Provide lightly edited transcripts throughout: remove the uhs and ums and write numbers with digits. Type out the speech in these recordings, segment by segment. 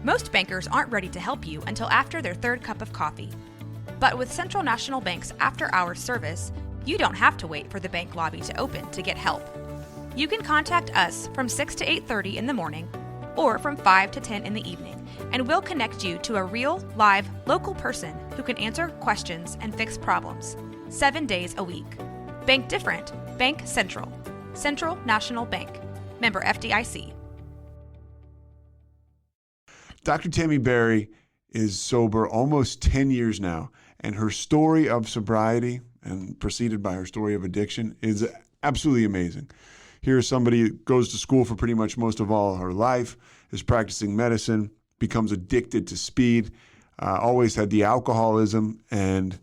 Most bankers aren't ready to help you until after their third cup of coffee. But with Central National Bank's after-hours service, you don't have to wait for the bank lobby to open to get help. You can contact us from 6 to 8:30 in the morning or from 5 to 10 in the evening, and we'll connect you to a real, live, local person who can answer questions and fix problems 7 days a week. Bank different. Bank Central. Central National Bank. Member FDIC. Dr. Tami Berry is sober almost 10 years now, and her story of sobriety, and preceded by her story of addiction, is absolutely amazing. Here's somebody who goes to school for pretty much most of all her life, is practicing medicine, becomes addicted to speed, always had the alcoholism, and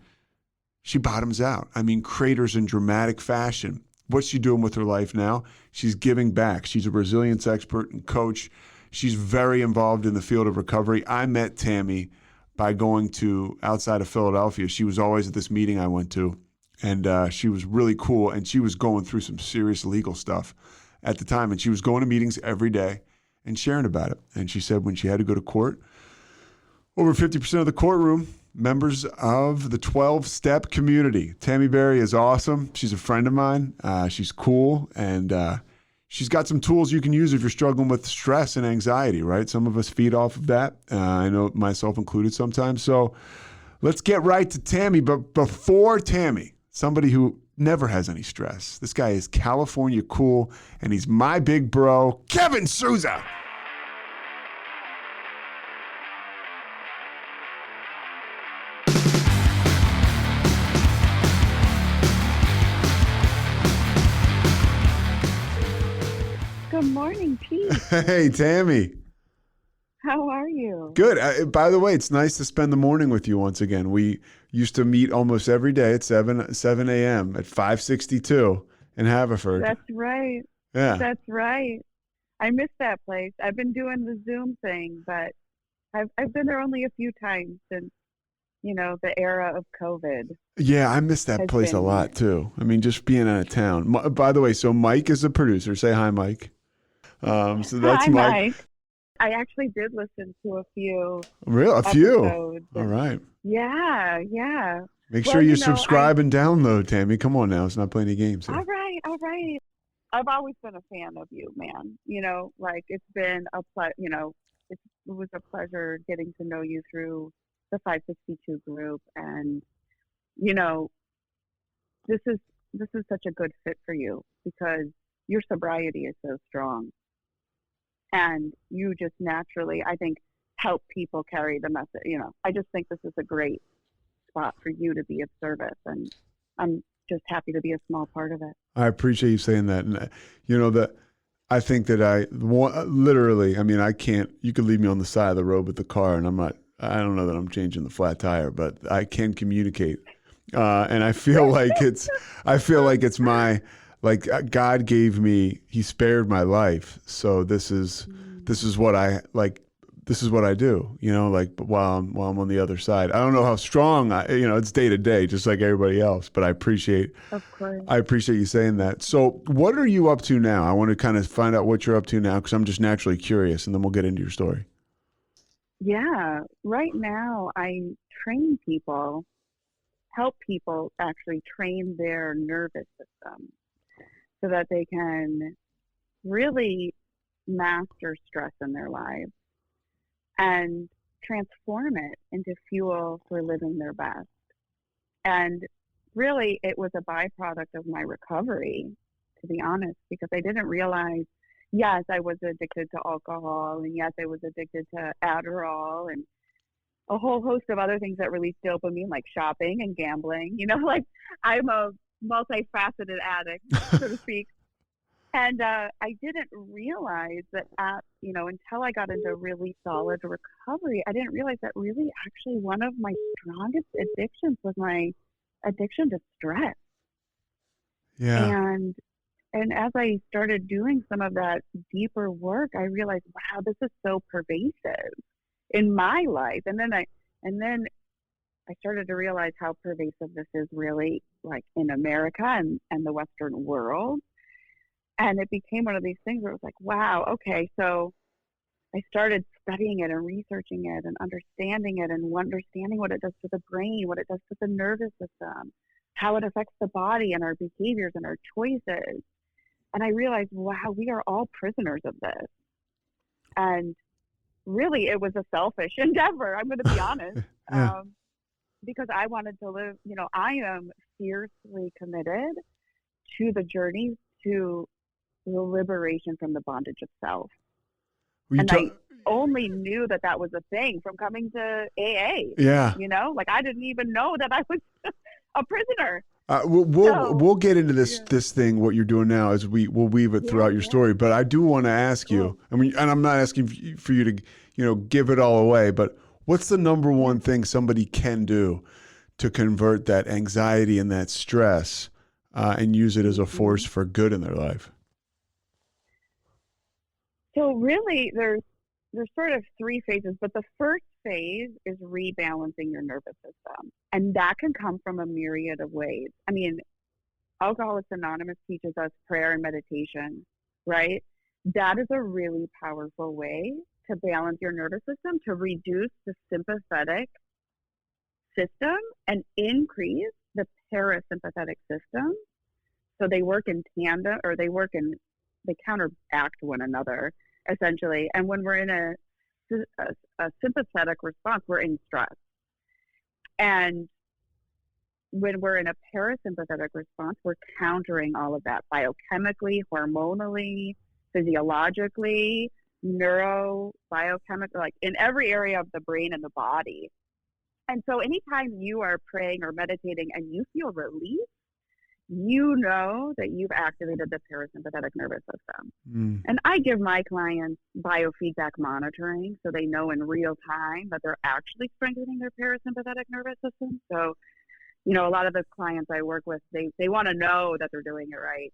she bottoms out. I mean, craters in dramatic fashion. What's she doing with her life now? She's giving back. She's a resilience expert and coach. She's very involved in the field of recovery. I met Tami by going to outside of Philadelphia. She was always at this meeting I went to, and she was really cool, and she was going through some serious legal stuff at the time, and she was going to meetings every day and sharing about it. And she said when she had to go to court, over 50% of the courtroom, members of the 12-step community. Tami Berry is awesome. She's a friend of mine. She's cool, and she's got some tools you can use if you're struggling with stress and anxiety, right? Some of us feed off of that. I know myself included sometimes. So let's get right to Tami. But before Tami, somebody who never has any stress. This guy is California cool, and he's my big bro, Kevin Souza. Good morning, Pete. Hey, Tami. How are you? Good. By the way, it's nice to spend the morning with you once again. We used to meet almost every day at 7 a.m. at 562 in Haverford. That's right. Yeah. That's right. I miss that place. I've been doing the Zoom thing, but I've been there only a few times since, the era of COVID. Yeah, I miss that place a lot too. I mean, just being out of town. By the way, so Mike is a producer. Say hi, Mike. So that's Hi, Mike. I actually did listen to a few. Really? A few? Episodes. All right. Yeah. Make sure you subscribe and download, Tami. Come on now. Let's not play any games here. All right. I've always been a fan of you, man. It's been a it was a pleasure getting to know you through the 562 group, and this is such a good fit for you because your sobriety is so strong, and you just naturally, I think, help people carry the message. I just think this is a great spot for you to be of service, and I'm just happy to be a small part of it. I appreciate you saying that. And I think that literally, I mean, I can't, you could leave me on the side of the road with the car and I don't know that I'm changing the flat tire, but I can communicate. And I feel like it's my, God gave me, he spared my life. So this is what I like. This is what I do, while I'm on the other side. I don't know how strong it's day to day, just like everybody else, but I appreciate you saying that. So what are you up to now? I want to kind of find out what you're up to now, because I'm just naturally curious, and then we'll get into your story. Yeah. Right now I help people actually train their nervous system so that they can really master stress in their lives and transform it into fuel for living their best. And really, it was a byproduct of my recovery, to be honest, because I didn't realize, yes, I was addicted to alcohol, and yes, I was addicted to Adderall and a whole host of other things that release dopamine, like shopping and gambling. I'm a multifaceted addict, so to speak. And I didn't realize that, until I got into really solid recovery, I didn't realize that really actually one of my strongest addictions was my addiction to stress. Yeah. And as I started doing some of that deeper work, I realized, wow, this is so pervasive in my life. And then I started to realize how pervasive this is really, like, in America and the Western world. And it became one of these things where it was like, wow, okay, so I started studying it and researching it and understanding it and understanding what it does to the brain, what it does to the nervous system, how it affects the body and our behaviors and our choices. And I realized, wow, we are all prisoners of this. And really, it was a selfish endeavor. I'm going to be honest. Yeah. Because I wanted to live, I am fiercely committed to the journey to the liberation from the bondage of self. And I only knew that was a thing from coming to AA. Yeah. Like I didn't even know that I was a prisoner. We'll get into this thing, what you're doing now, as we'll weave it throughout your story. But I do want to ask you, and I'm not asking for you to, give it all away, but what's the number one thing somebody can do to convert that anxiety and that stress and use it as a force for good in their life? So really, there's sort of three phases, but the first phase is rebalancing your nervous system. And that can come from a myriad of ways. I mean, Alcoholics Anonymous teaches us prayer and meditation, right? That is a really powerful way to balance your nervous system, to reduce the sympathetic system and increase the parasympathetic system. So they work in tandem, or they counteract one another, essentially. And when we're in a sympathetic response, we're in stress. And when we're in a parasympathetic response, we're countering all of that biochemically, hormonally, physiologically, biochemically, like in every area of the brain and the body. And so anytime you are praying or meditating and you feel relief, you know that you've activated the parasympathetic nervous system. And I give my clients biofeedback monitoring so they know in real time that they're actually strengthening their parasympathetic nervous system. So, a lot of the clients I work with, they want to know that they're doing it right.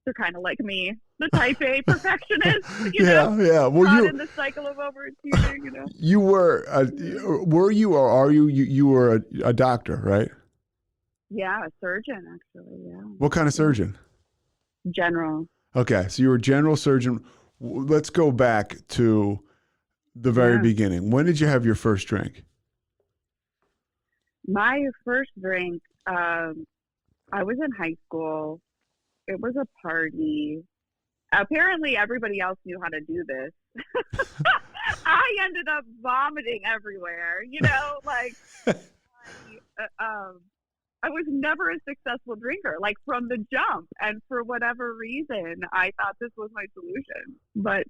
They're kind of like me, the type A perfectionist, Yeah. Well, caught in the cycle of overachieving, You were, were you or are you? You were a doctor, right? Yeah, a surgeon, actually, yeah. What kind of surgeon? General. Okay, so you were a general surgeon. Let's go back to the very beginning. When did you have your first drink? My first drink, I was in high school. It was a party. Apparently, everybody else knew how to do this. I ended up vomiting everywhere, I was never a successful drinker, like from the jump. And for whatever reason, I thought this was my solution. But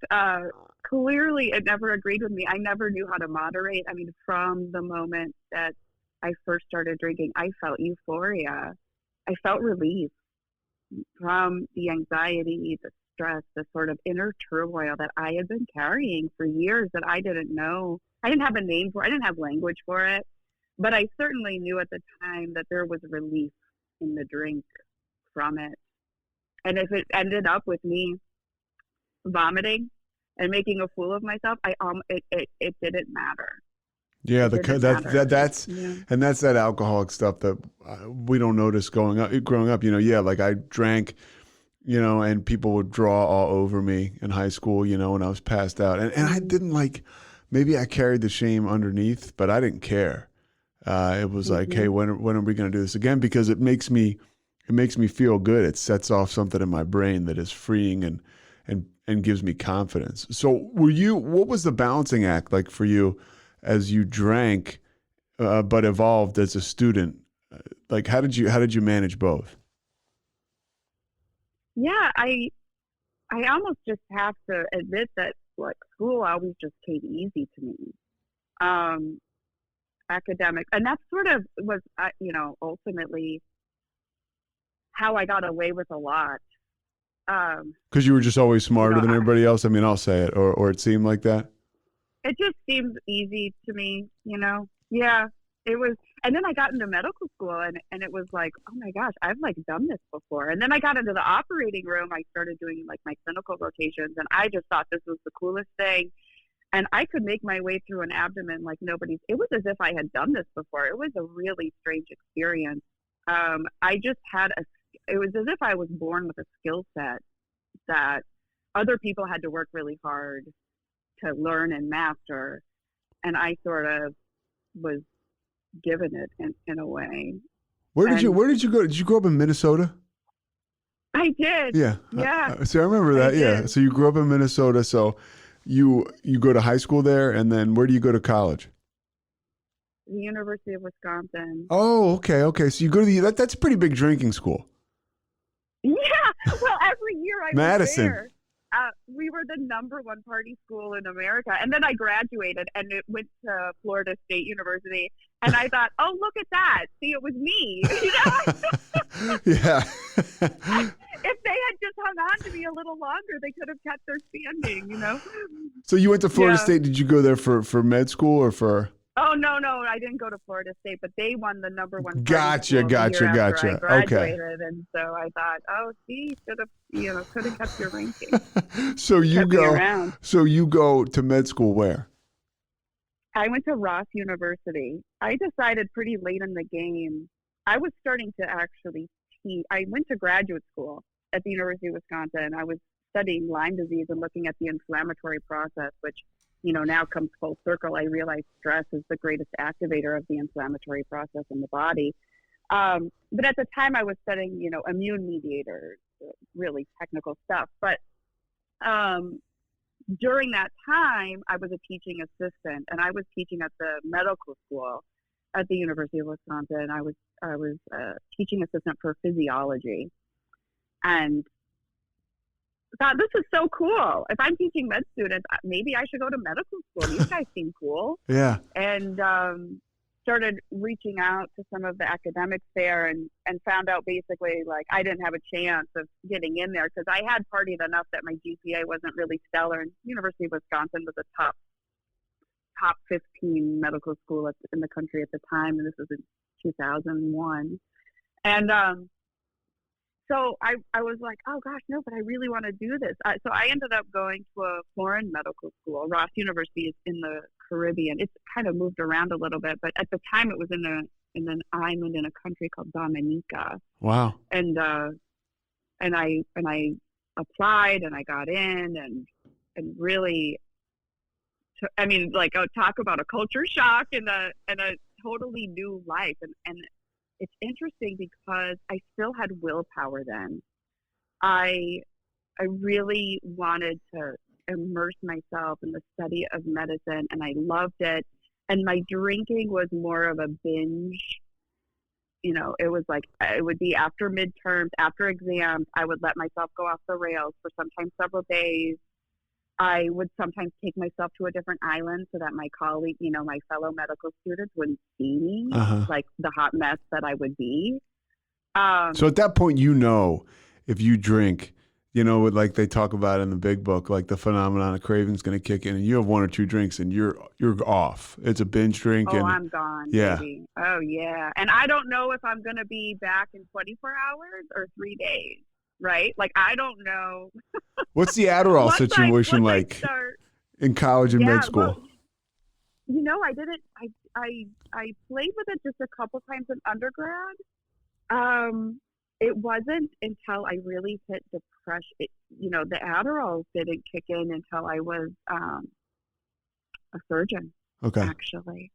clearly, it never agreed with me. I never knew how to moderate. I mean, from the moment that I first started drinking, I felt euphoria. I felt relief from the anxiety, the stress, the sort of inner turmoil that I had been carrying for years that I didn't know. I didn't have a name for it. I didn't have language for it. But I certainly knew at the time that there was relief in the drink from it. And if it ended up with me vomiting and making a fool of myself, it didn't matter. Yeah, that's and that's that alcoholic stuff that we don't notice growing up. Like I drank, and people would draw all over me in high school, when I was passed out, and I didn't maybe I carried the shame underneath, but I didn't care. It was like, hey, when are we going to do this again? Because it makes me feel good. It sets off something in my brain that is freeing and gives me confidence. So what was the balancing act like for you as you drank, but evolved as a student? Like, how did you manage both? Yeah, I almost just have to admit that school always just came easy to me. Academic, and that sort of was ultimately how I got away with a lot, because you were just always smarter than everybody else. I mean, I'll say it, or it seemed like that. It just seemed easy to me, yeah, it was. And then I got into medical school and it was like, oh my gosh, I've done this before. And then I got into the operating room. I started doing my clinical rotations, and I just thought this was the coolest thing. And I could make my way through an abdomen like nobody's. It was as if I had done this before. It was a really strange experience. It was as if I was born with a skill set that other people had to work really hard to learn and master. And I sort of was given it in a way. Where did you go? Did you grow up in Minnesota? I did. Yeah. Yeah. See, I remember that. Yeah. So you grew up in Minnesota. So you go to high school there, and then where do you go to college? The University of Wisconsin. Oh, okay. Okay. So you go to that's a pretty big drinking school. Yeah. Well, every year I Madison. was there. We were the #1 party school in America. And then I graduated and it went to Florida State University. And I thought, oh, look at that. See, it was me. Yeah. If they had just hung on to me a little longer, they could have kept their standing. So you went to Florida State. Did you go there for med school or for? Oh, no, I didn't go to Florida State, but they won the #1 party Gotcha. school the year after I graduated. Okay. And so I thought, oh, see, could have kept your ranking. So you go to med school where? I went to Ross University. I decided pretty late in the game. I was starting to actually teach. I went to graduate school at the University of Wisconsin. I was studying Lyme disease and looking at the inflammatory process, which, now comes full circle. I realize stress is the greatest activator of the inflammatory process in the body. But at the time I was studying, immune mediators, really technical stuff. But during that time, I was a teaching assistant, and I was teaching at the medical school at the University of Wisconsin. I was a teaching assistant for physiology, and thought, this is so cool. If I'm teaching med students, maybe I should go to medical school. These guys seem cool. Yeah. And started reaching out to some of the academics there and found out basically like I didn't have a chance of getting in there because I had partied enough that my GPA wasn't really stellar. And University of Wisconsin was a top 15 medical school in the country at the time. And this was in 2001. And so I was like, oh, gosh, no, but I really want to do this. So I ended up going to a foreign medical school. Ross University is in the Caribbean. It's kind of moved around a little bit, but at the time it was in an island in a country called Dominica. Wow. And I applied and I got in and really, talk about a culture shock and a totally new life. And it's interesting because I still had willpower then. I really wanted to immerse myself in the study of medicine, and I loved it. And my drinking was more of a binge. It was like it would be after midterms, after exams. I would let myself go off the rails for sometimes several days. I would sometimes take myself to a different island so that my colleague, my fellow medical students wouldn't see me, like the hot mess that I would be. So at that point, if you drink, like they talk about in the big book, like the phenomenon of craving's going to kick in and you have 1 or 2 drinks and you're off. It's a binge drink. Oh, I'm gone. Yeah. Baby. Oh, yeah. And I don't know if I'm going to be back in 24 hours or 3 days. Right? Like, I don't know. What's the Adderall situation like in college and med school? Well, I didn't, I played with it just a couple times in undergrad. It wasn't until I really hit depression, the Adderall didn't kick in until I was a surgeon, actually.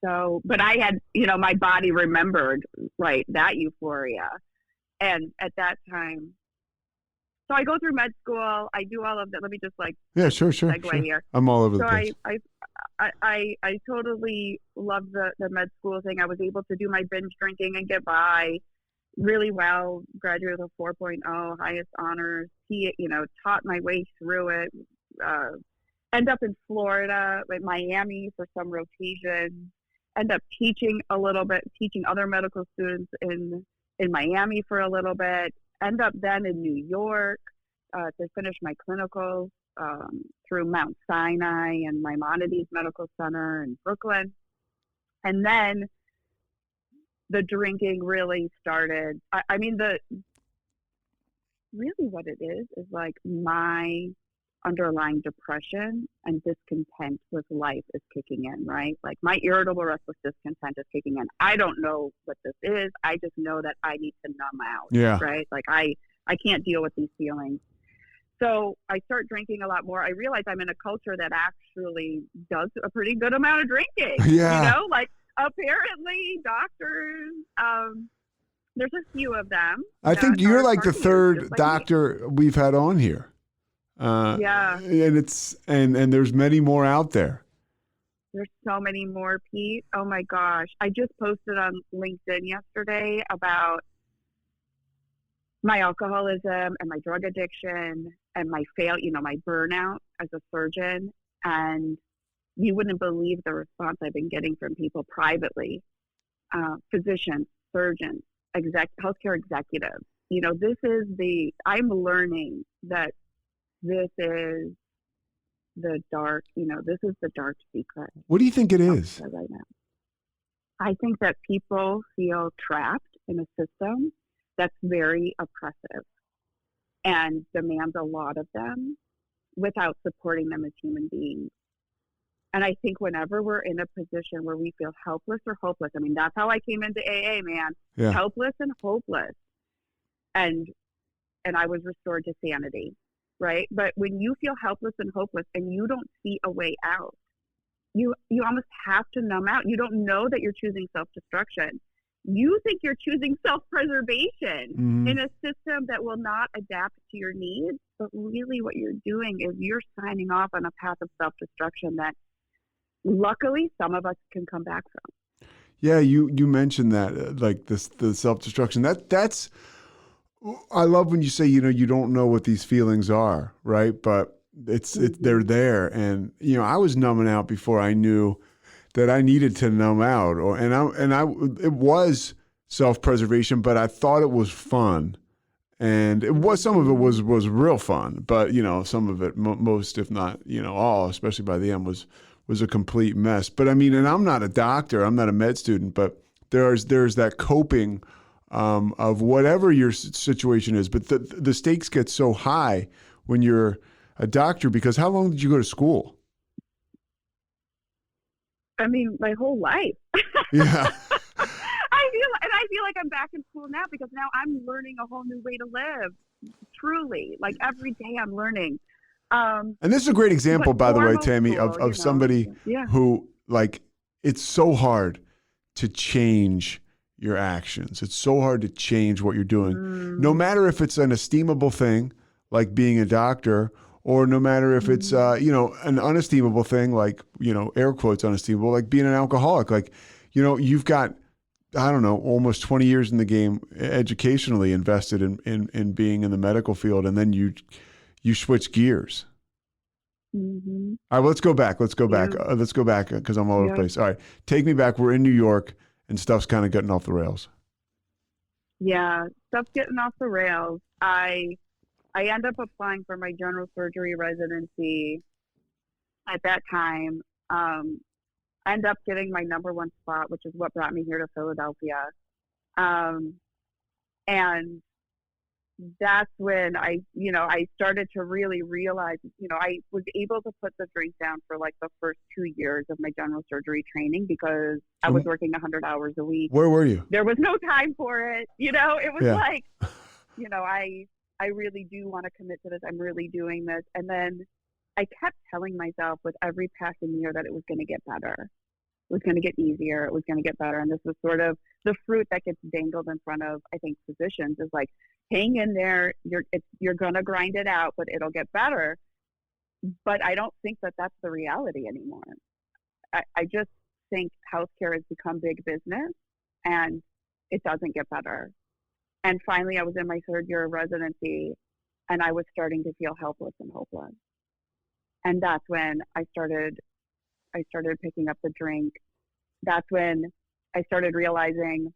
So, but I had, my body remembered, right, that euphoria. And at that time, so I go through med school. I do all of that. Let me just segue here. I'm all over the place. I totally love the med school thing. I was able to do my binge drinking and get by really well. Graduated with a 4.0, highest honors. Taught my way through it. End up in Florida, with Miami for some rotation. End up teaching a little bit, teaching other medical students in Miami for a little bit, end up then in New York to finish my clinicals through Mount Sinai and Maimonides Medical Center in Brooklyn. And then the drinking really started. Really what it is like my underlying depression and discontent with life is kicking in, right? Like my irritable, restless discontent is kicking in. I don't know what this is. I just know that I need to numb out, right? Like I can't deal with these feelings. So I start drinking a lot more. I realize I'm in a culture that actually does a pretty good amount of drinking. Yeah. Like apparently doctors, there's a few of them. I that think you're are like the partiers, just third like me. doctor we've had on here. Yeah. And it's and there's many more out there. There's so many more, Pete. Oh my gosh. I just posted on LinkedIn yesterday about my alcoholism and my drug addiction and my my burnout as a surgeon. And you wouldn't believe the response I've been getting from people privately, physicians, surgeons, healthcare executives. I'm learning that this is this is the dark secret. What do you think it is? Right now. I think that people feel trapped in a system that's very oppressive and demands a lot of them without supporting them as human beings. And I think whenever we're in a position where we feel helpless or hopeless, I mean, that's how I came into AA, man. Yeah. Helpless and hopeless. And I was restored to sanity, right? But when you feel helpless and hopeless and you don't see a way out, you almost have to numb out. You don't know that you're choosing self-destruction. You think you're choosing self-preservation in a system that will not adapt to your needs. But really what you're doing is you're signing off on a path of self-destruction that luckily some of us can come back from. Yeah, you mentioned that, like the self-destruction. That's I love when you say, you don't know what these feelings are, right? But they're there. And, I was numbing out before I knew that I needed to numb out, it was self-preservation, but I thought it was fun. And some of it was real fun, but some of it, most, if not, all, especially by the end, was a complete mess. But I mean, and I'm not a doctor, I'm not a med student, but there's that coping of whatever your situation is. But the stakes get so high when you're a doctor, because how long did you go to school? I mean, my whole life. Yeah. I feel like I'm back in school now because now I'm learning a whole new way to live. Truly, like every day I'm learning. And this is a great example, by the way, Tami, of somebody who, like, it's so hard to change your actions. It's so hard to change what you're doing, no matter if it's an esteemable thing like being a doctor, or no matter if it's an unestimable thing like, air quotes unestimable, like being an alcoholic. Like, you've got, I don't know, almost 20 years in the game educationally invested in being in the medical field, and then you switch gears. Mm-hmm. All right, let's go back because I'm all over the place. All right, take me back. We're in New York and stuff's kind of getting off the rails. Yeah, stuff's getting off the rails. I end up applying for my general surgery residency at that time. I end up getting my number one spot, which is what brought me here to Philadelphia. And that's when I started to really realize, I was able to put the drink down for like the first 2 years of my general surgery training because I was working 100 hours a week. Where were you? There was no time for it. It was like, I really do want to commit to this. I'm really doing this. And then I kept telling myself with every passing year that it was going to get better. It was going to get easier. It was going to get better. And this was sort of the fruit that gets dangled in front of, I think, physicians is like, hang in there. You're going to grind it out, but it'll get better. But I don't think that that's the reality anymore. I just think healthcare has become big business and it doesn't get better. And finally, I was in my third year of residency and I was starting to feel helpless and hopeless. And that's when I started picking up the drink. That's when I started realizing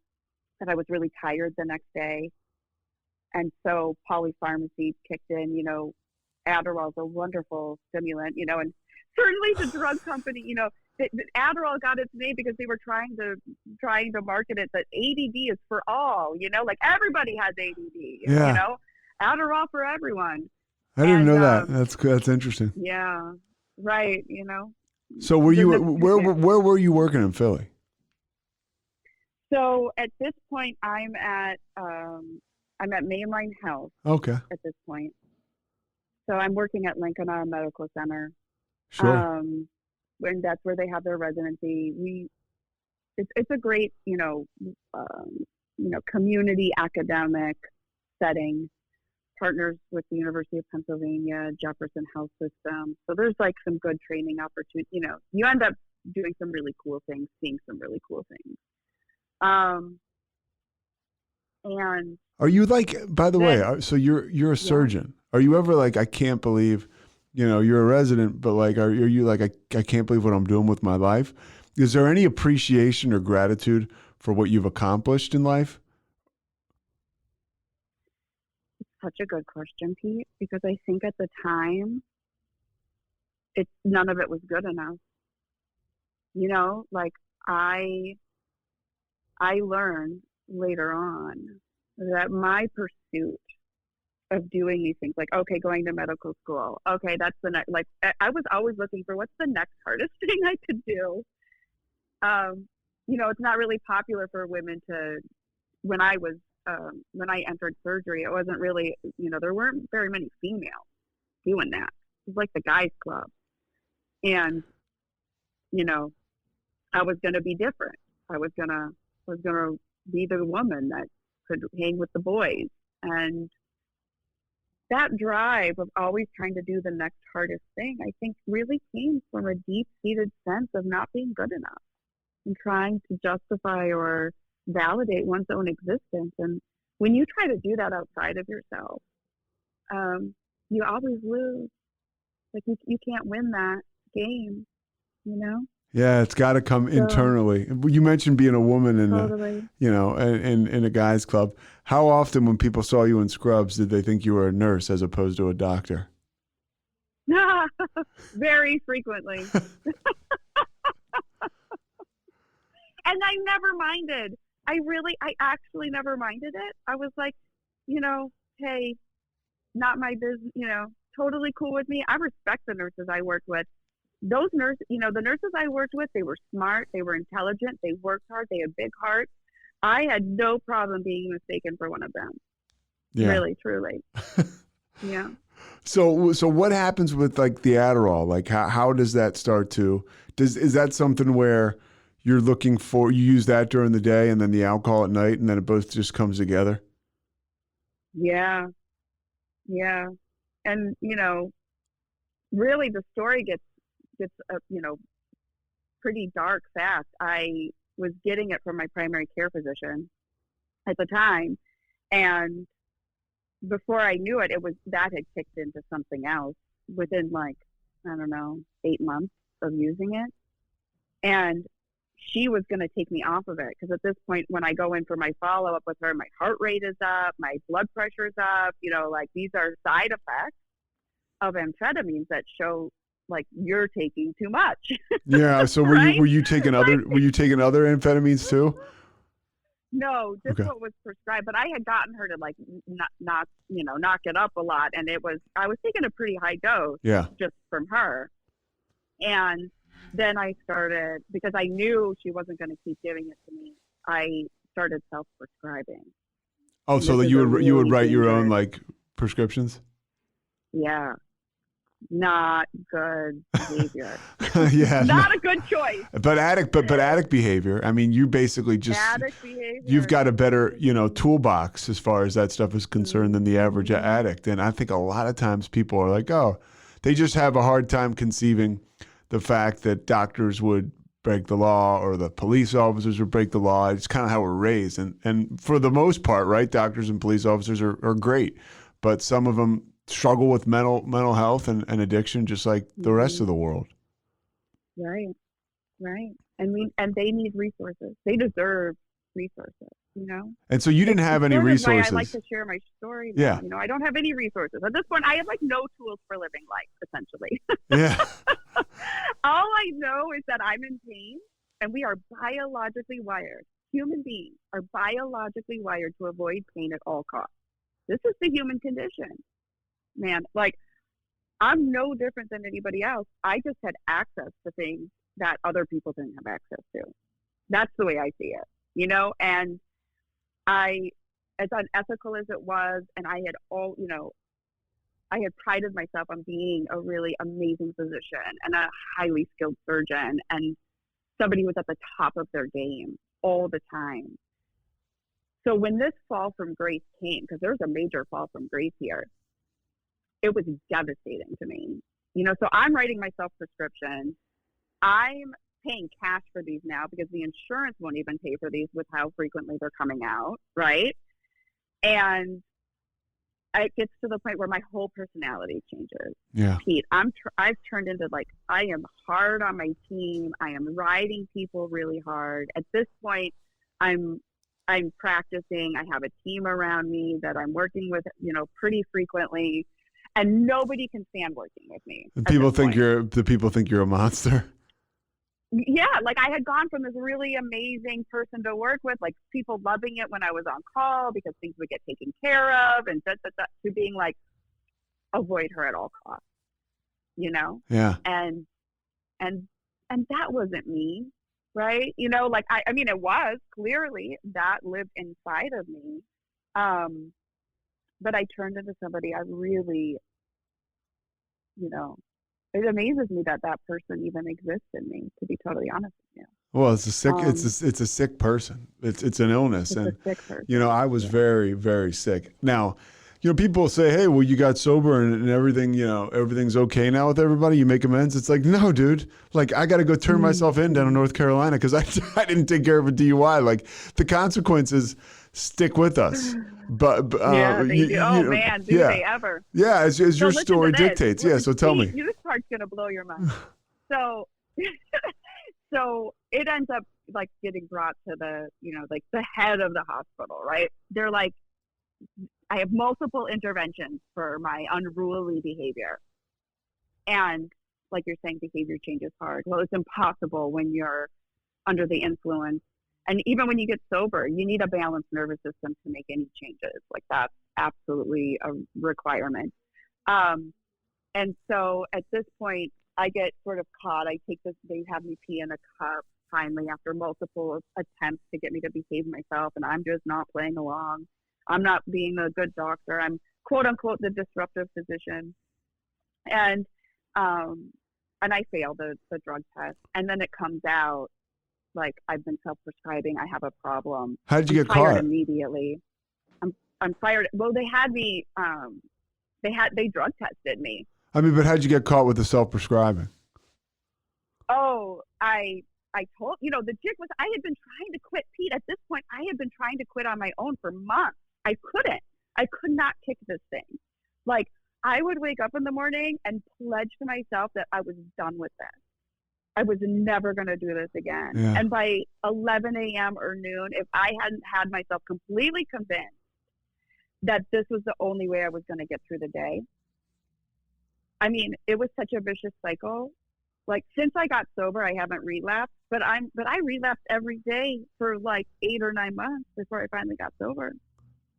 that I was really tired the next day. And so polypharmacy kicked in, Adderall is a wonderful stimulant, and certainly the drug company, the Adderall got its name because they were trying to market it that ADD is for all, like everybody has ADD, Adderall for everyone. I didn't know that. That's interesting. Yeah. Right. So where were you working in Philly? So at this point I'm at Mainline Health. Okay. At this point. So I'm working at Lincoln Medical Center. Sure. And that's where they have their residency. It's a great, community academic setting. Partners with the University of Pennsylvania, Jefferson Health System. So there's like some good training opportunities. You end up doing some really cool things, seeing some really cool things. And Are you like, by the way, so you're a Yeah. surgeon. Are you ever like, I can't believe, you're a resident, but like, are you like, I can't believe what I'm doing with my life? Is there any appreciation or gratitude for what you've accomplished in life? Such a good question, Pete, because I think at the time, none of it was good enough. Like I learned later on that my pursuit of doing these things, like, okay, going to medical school, okay, that's the next, like, I was always looking for what's the next hardest thing I could do. It's not really popular for women to, when I entered surgery, it wasn't really, there weren't very many females doing that. It was like the guys club. And, I was going to be different. I was going to be the woman that could hang with the boys. And that drive of always trying to do the next hardest thing, I think really came from a deep-seated sense of not being good enough and trying to justify or validate one's own existence. And when you try to do that outside of yourself, you always lose. Like you can't win that game, Yeah, it's got to come internally. You mentioned being a woman in Totally. in a guy's club. How often when people saw you in scrubs did they think you were a nurse as opposed to a doctor? Very frequently. And I never minded. I actually never minded it. I was like, hey, not my business, totally cool with me. I respect the nurses I worked with. Those nurses, the nurses I worked with, they were smart, they were intelligent, they worked hard, they had big hearts. I had no problem being mistaken for one of them. Yeah. Really, truly. Yeah. So what happens with like the Adderall? Like how does that start to, is that something where you're looking for, you use that during the day and then the alcohol at night and then it both just comes together? Yeah. Yeah. And, really the story gets pretty dark fast. I was getting it from my primary care physician at the time. And before I knew it, that had kicked into something else within 8 months of using it. And she was going to take me off of it because at this point, when I go in for my follow-up with her, my heart rate is up, my blood pressure is up, these are side effects of amphetamines that show like you're taking too much. Yeah. So were right? you taking other amphetamines too? No, just Okay. what was prescribed. But I had gotten her to like knock it up a lot, and I was taking a pretty high dose. Yeah. Just from her, and then I started, because I knew she wasn't going to keep giving it to me. I started self-prescribing. Oh, so that you would write your own like prescriptions? Yeah. Not good behavior. Yeah. Not a good choice. But addict behavior. I mean, you basically just, Addict behavior. you've got a better, toolbox as far as that stuff is concerned than the average addict. And I think a lot of times people are like, oh, they just have a hard time conceiving the fact that doctors would break the law or the police officers would break the law. It's kind of how we're raised. And for the most part, right, doctors and police officers are great. But some of them struggle with mental health and addiction just like the rest of the world. Right. And they need resources. They deserve resources, And so you didn't have any resources. Why I like to share my story. Yeah. I don't have any resources. At this point, I have like no tools for living life, essentially. Yeah. All I know is that I'm in pain, and we are biologically wired. Human beings are biologically wired to avoid pain at all costs. This is the human condition, man. Like, I'm no different than anybody else. I just had access to things that other people didn't have access to. That's the way I see it, and as unethical as it was, and I had I had prided myself on being a really amazing physician and a highly skilled surgeon, and somebody who was at the top of their game all the time. So when this fall from grace came, because there's a major fall from grace here, it was devastating to me. You know, so I'm writing myself prescriptions. I'm paying cash for these now because the insurance won't even pay for these with how frequently they're coming out, right? And it gets to the point where my whole personality changes. Yeah. Pete, I've turned into like, I am hard on my team. I am riding people really hard. At this point, I'm practicing. I have a team around me that I'm working with, you know, pretty frequently, and nobody can stand working with me. The people think you're a monster. Yeah, like I had gone from this really amazing person to work with, like people loving it when I was on call because things would get taken care of, and to being like, avoid her at all costs, you know? Yeah. And that wasn't me, right? You know, like I mean, it was clearly that lived inside of me, but I turned into somebody I really, you know. It amazes me that person even exists in me, to be totally honest with you. Well, it's a sick. It's a sick person. It's an illness, it's and a sick person. You know, I was very, very sick. Now, you know, people say, "Hey, well, you got sober and everything. You know, everything's okay now with everybody. You make amends." It's like, no, dude. Like, I got to go turn myself in down in North Carolina because I didn't take care of a DUI. Like, the consequences stick with us. But yeah, they do. Oh man, do they ever? Yeah, as your story dictates. Yeah, so tell me. This part's gonna blow your mind. So, so it ends up like getting brought to the, you know, like the head of the hospital, right? They're like, I have multiple interventions for my unruly behavior, and like you're saying, behavior change is hard. Well, it's impossible when you're under the influence. And even when you get sober, you need a balanced nervous system to make any changes. Like that's absolutely a requirement. And so at this point, I get sort of caught. I take this, they have me pee in a cup finally after multiple attempts to get me to behave myself. And I'm just not playing along. I'm not being a good doctor. I'm quote unquote the disruptive physician. And I failed the drug test. And then it comes out, like I've been self-prescribing. I have a problem. How did you get caught? Immediately. I'm fired. Well, they had me. They drug tested me. I mean, but how did you get caught with the self-prescribing? Oh, I told you know the jig was I had been trying to quit, Pete. At this point, I had been trying to quit on my own for months. I couldn't. I could not kick this thing. Like I would wake up in the morning and pledge to myself that I was done with this. I was never going to do this again. Yeah. And by 11 a.m. or noon, if I hadn't had myself completely convinced that this was the only way I was going to get through the day, I mean, it was such a vicious cycle. Like since I got sober, I haven't relapsed, but I relapsed every day for like 8 or 9 months before I finally got sober.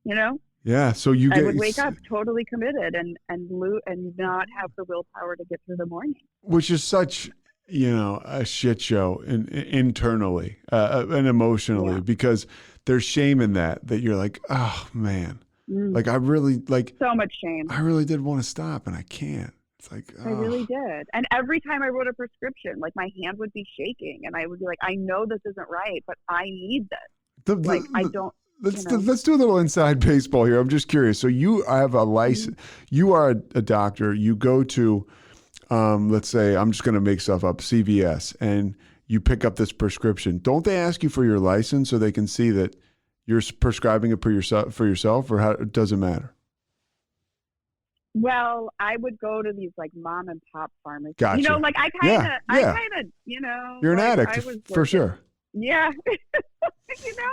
You know? Yeah. So I would wake up totally committed and not have the willpower to get through the morning. Which is such, you know, a shit show internally and emotionally, because there's shame in that you're like, oh man, like I really like so much shame. I really did want to stop and I can't. It's like, oh. I really did. And every time I wrote a prescription, like my hand would be shaking and I would be like, I know this isn't right, but I need this. Let's do a little inside baseball here. I'm just curious. So you have a license, you are a doctor, you go to, let's say, I'm just going to make stuff up, CVS, and you pick up this prescription. Don't they ask you for your license so they can see that you're prescribing it for yourself, or how, it doesn't matter? Well, I would go to these like mom and pop pharmacies. Gotcha. You know, like I kind of, you know. You're an like, addict, for sure. Yeah. You know,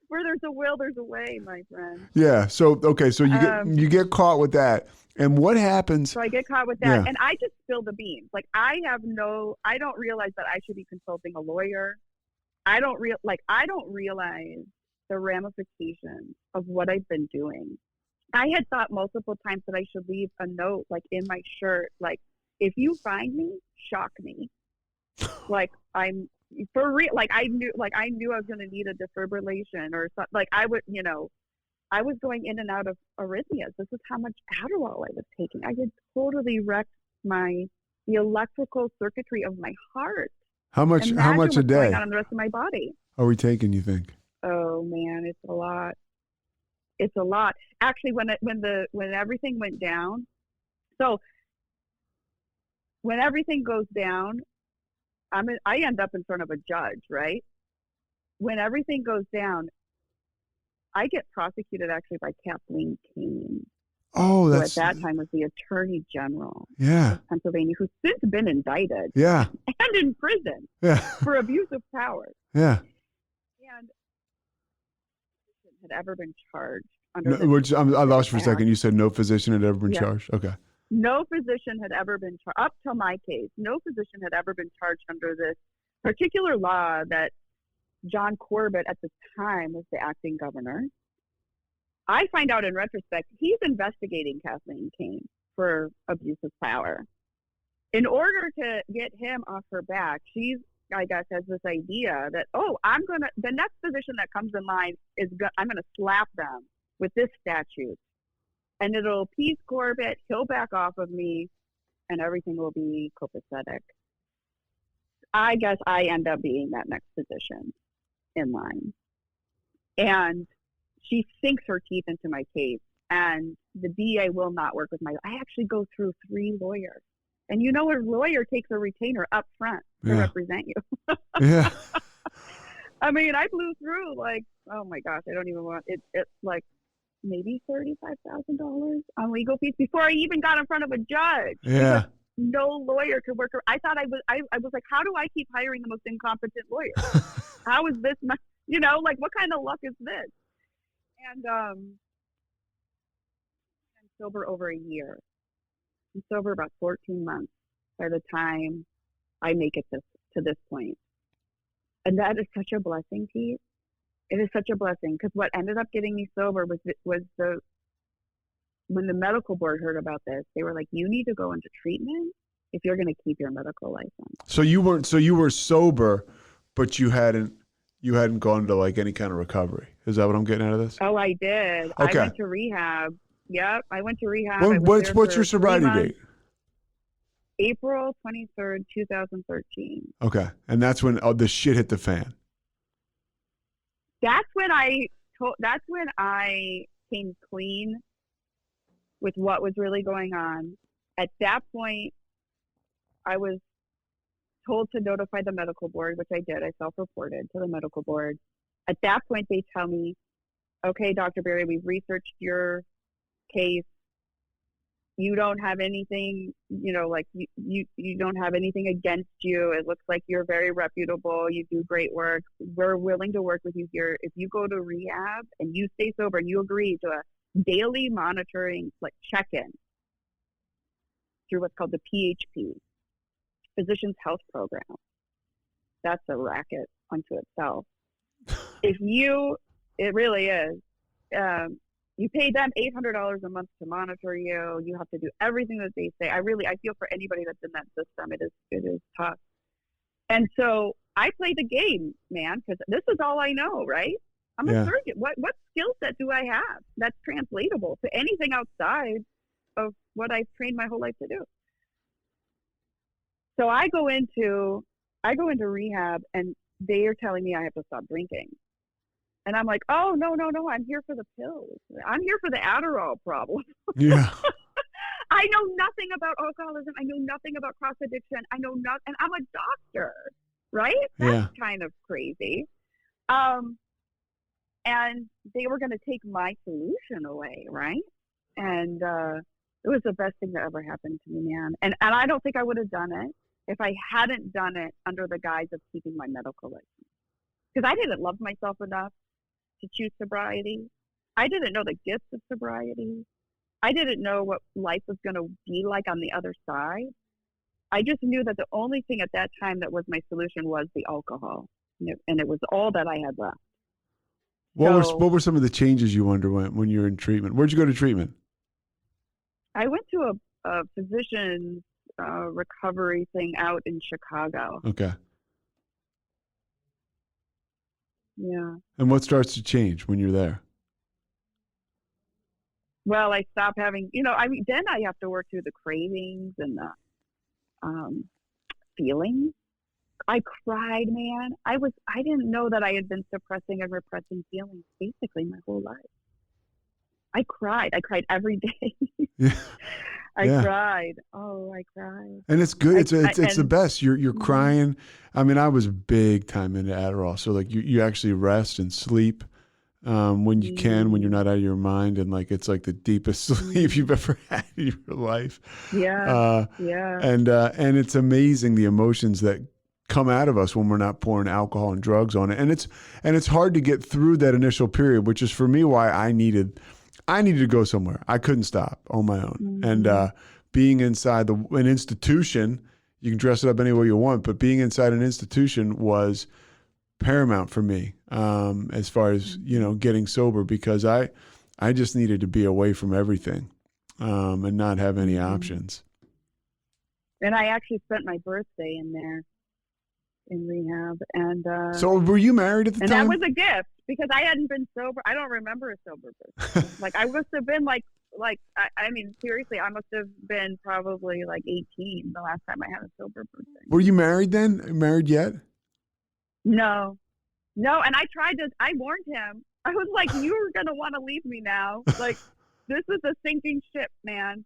where there's a will, there's a way, my friend. Yeah. So, okay. So you get caught with that. And what happens? So I get caught with that, and I just spill the beans. Like I don't realize that I should be consulting a lawyer. I don't realize the ramifications of what I've been doing. I had thought multiple times that I should leave a note, like in my shirt, like if you find me, shock me. Like I'm for real. Like I knew I was going to need a defibrillation or something. Like I would, you know. I was going in and out of arrhythmias. This is how much Adderall I was taking. I had totally wrecked the electrical circuitry of my heart. How much a what's day going on in the rest of my body. are we taking, you think? Oh man, it's a lot. It's a lot. Actually, when everything went down, so when everything goes down, I end up in front of a judge, right? When everything goes down, I get prosecuted actually by Kathleen Kane, Oh, who that's at that time was the Attorney General yeah, of Pennsylvania, who's since been indicted yeah, and in prison yeah, for abuse of power. yeah. And had ever been charged No, under I lost you for a act. second. You said no physician had ever been Yeah. charged. Okay. No physician had ever been charged, up till my case, no physician had ever been charged under this particular law that John Corbett at the time was the acting governor. I find out in retrospect, he's investigating Kathleen Kane for abuse of power. In order to get him off her back, she's, I guess, has this idea that, the next physician that comes in line I'm going to slap them with this statute. And it'll appease Corbett, he'll back off of me, and everything will be copacetic. I guess I end up being that next physician in line. And she sinks her teeth into my case, and the DA will not work with I actually go through 3 lawyers. And a lawyer takes a retainer up front to represent you. Yeah. I mean, I blew through oh my gosh, I don't even want it. It's like maybe $35,000 on legal fees before I even got in front of a judge. Yeah. No lawyer could work. I thought I was like, how do I keep hiring the most incompetent lawyer? How is this? What kind of luck is this? And I'm sober over a year. I'm sober about 14 months by the time I make it to this point. And that is such a blessing, Pete. It is such a blessing, because what ended up getting me sober was when the medical board heard about this, they were like, you need to go into treatment if you're going to keep your medical license. So you were sober, but you hadn't gone to any kind of recovery. Is that what I'm getting out of this? Oh, I did. Okay. I went to rehab. Yep, I went to rehab. What's your sobriety date? April 23rd, 2013. Okay. And that's when the shit hit the fan. That's when I came clean with what was really going on. At that point, I was told to notify the medical board, which I did. I self-reported to the medical board. At that point, they tell me, okay, Dr. Berry, we've researched your case. You don't have anything, you don't have anything against you. It looks like you're very reputable. You do great work. We're willing to work with you here. If you go to rehab and you stay sober and you agree to a daily monitoring, check-in through what's called the PHP, Physician's Health Program. That's a racket unto itself. It really is. You pay them $800 a month to monitor you. You have to do everything that they say. I feel for anybody that's in that system. It is tough. And so I play the game, man, because this is all I know, right? I'm a surgeon. What skill set do I have that's translatable to anything outside of what I've trained my whole life to do? So I go into rehab, and they are telling me I have to stop drinking. And I'm like, oh, no, I'm here for the pills. I'm here for the Adderall problem. Yeah. I know nothing about alcoholism. I know nothing about cross addiction. I know nothing. And I'm a doctor, right? That's kind of crazy. And they were going to take my solution away, right? And it was the best thing that ever happened to me, man. And I don't think I would have done it if I hadn't done it under the guise of keeping my medical license. Because I didn't love myself enough to choose sobriety. I didn't know the gifts of sobriety. I didn't know what life was going to be like on the other side. I just knew that the only thing at that time that was my solution was the alcohol. And it was all that I had left. What were some of the changes you underwent when you were in treatment? Where'd you go to treatment? I went to a physician's recovery thing out in Chicago. Okay. Yeah. And what starts to change when you're there? well, I stopped having, then I have to work through the cravings and the feelings. I cried, man. I didn't know that I had been suppressing and repressing feelings basically my whole life. I cried. I cried every day. Yeah. I Yeah. cried. Oh, I cried. And it's good. It's the best. You're Mhm. crying. I mean, I was big time into Adderall. So like you actually rest and sleep when you can, when you're not out of your mind. And like, it's like the deepest sleep you've ever had in your life. Yeah. Yeah. And it's amazing the emotions that come out of us when we're not pouring alcohol and drugs on it. And it's hard to get through that initial period, which is for me why I needed to go somewhere. I couldn't stop on my own. Mm-hmm. And being inside an institution, you can dress it up any way you want, but being inside an institution was paramount for me as far as, getting sober, because I just needed to be away from everything and not have any options. And I actually spent my birthday in there in rehab. And so were you married at the time? And that was a gift because I hadn't been sober. I don't remember a sober birthday. Like I must have been I mean, seriously, I must have been probably like 18 the last time I had a sober birthday. Were you married then? Married yet? No. And I warned him. I was like, you're going to want to leave me now. Like, this is a sinking ship, man.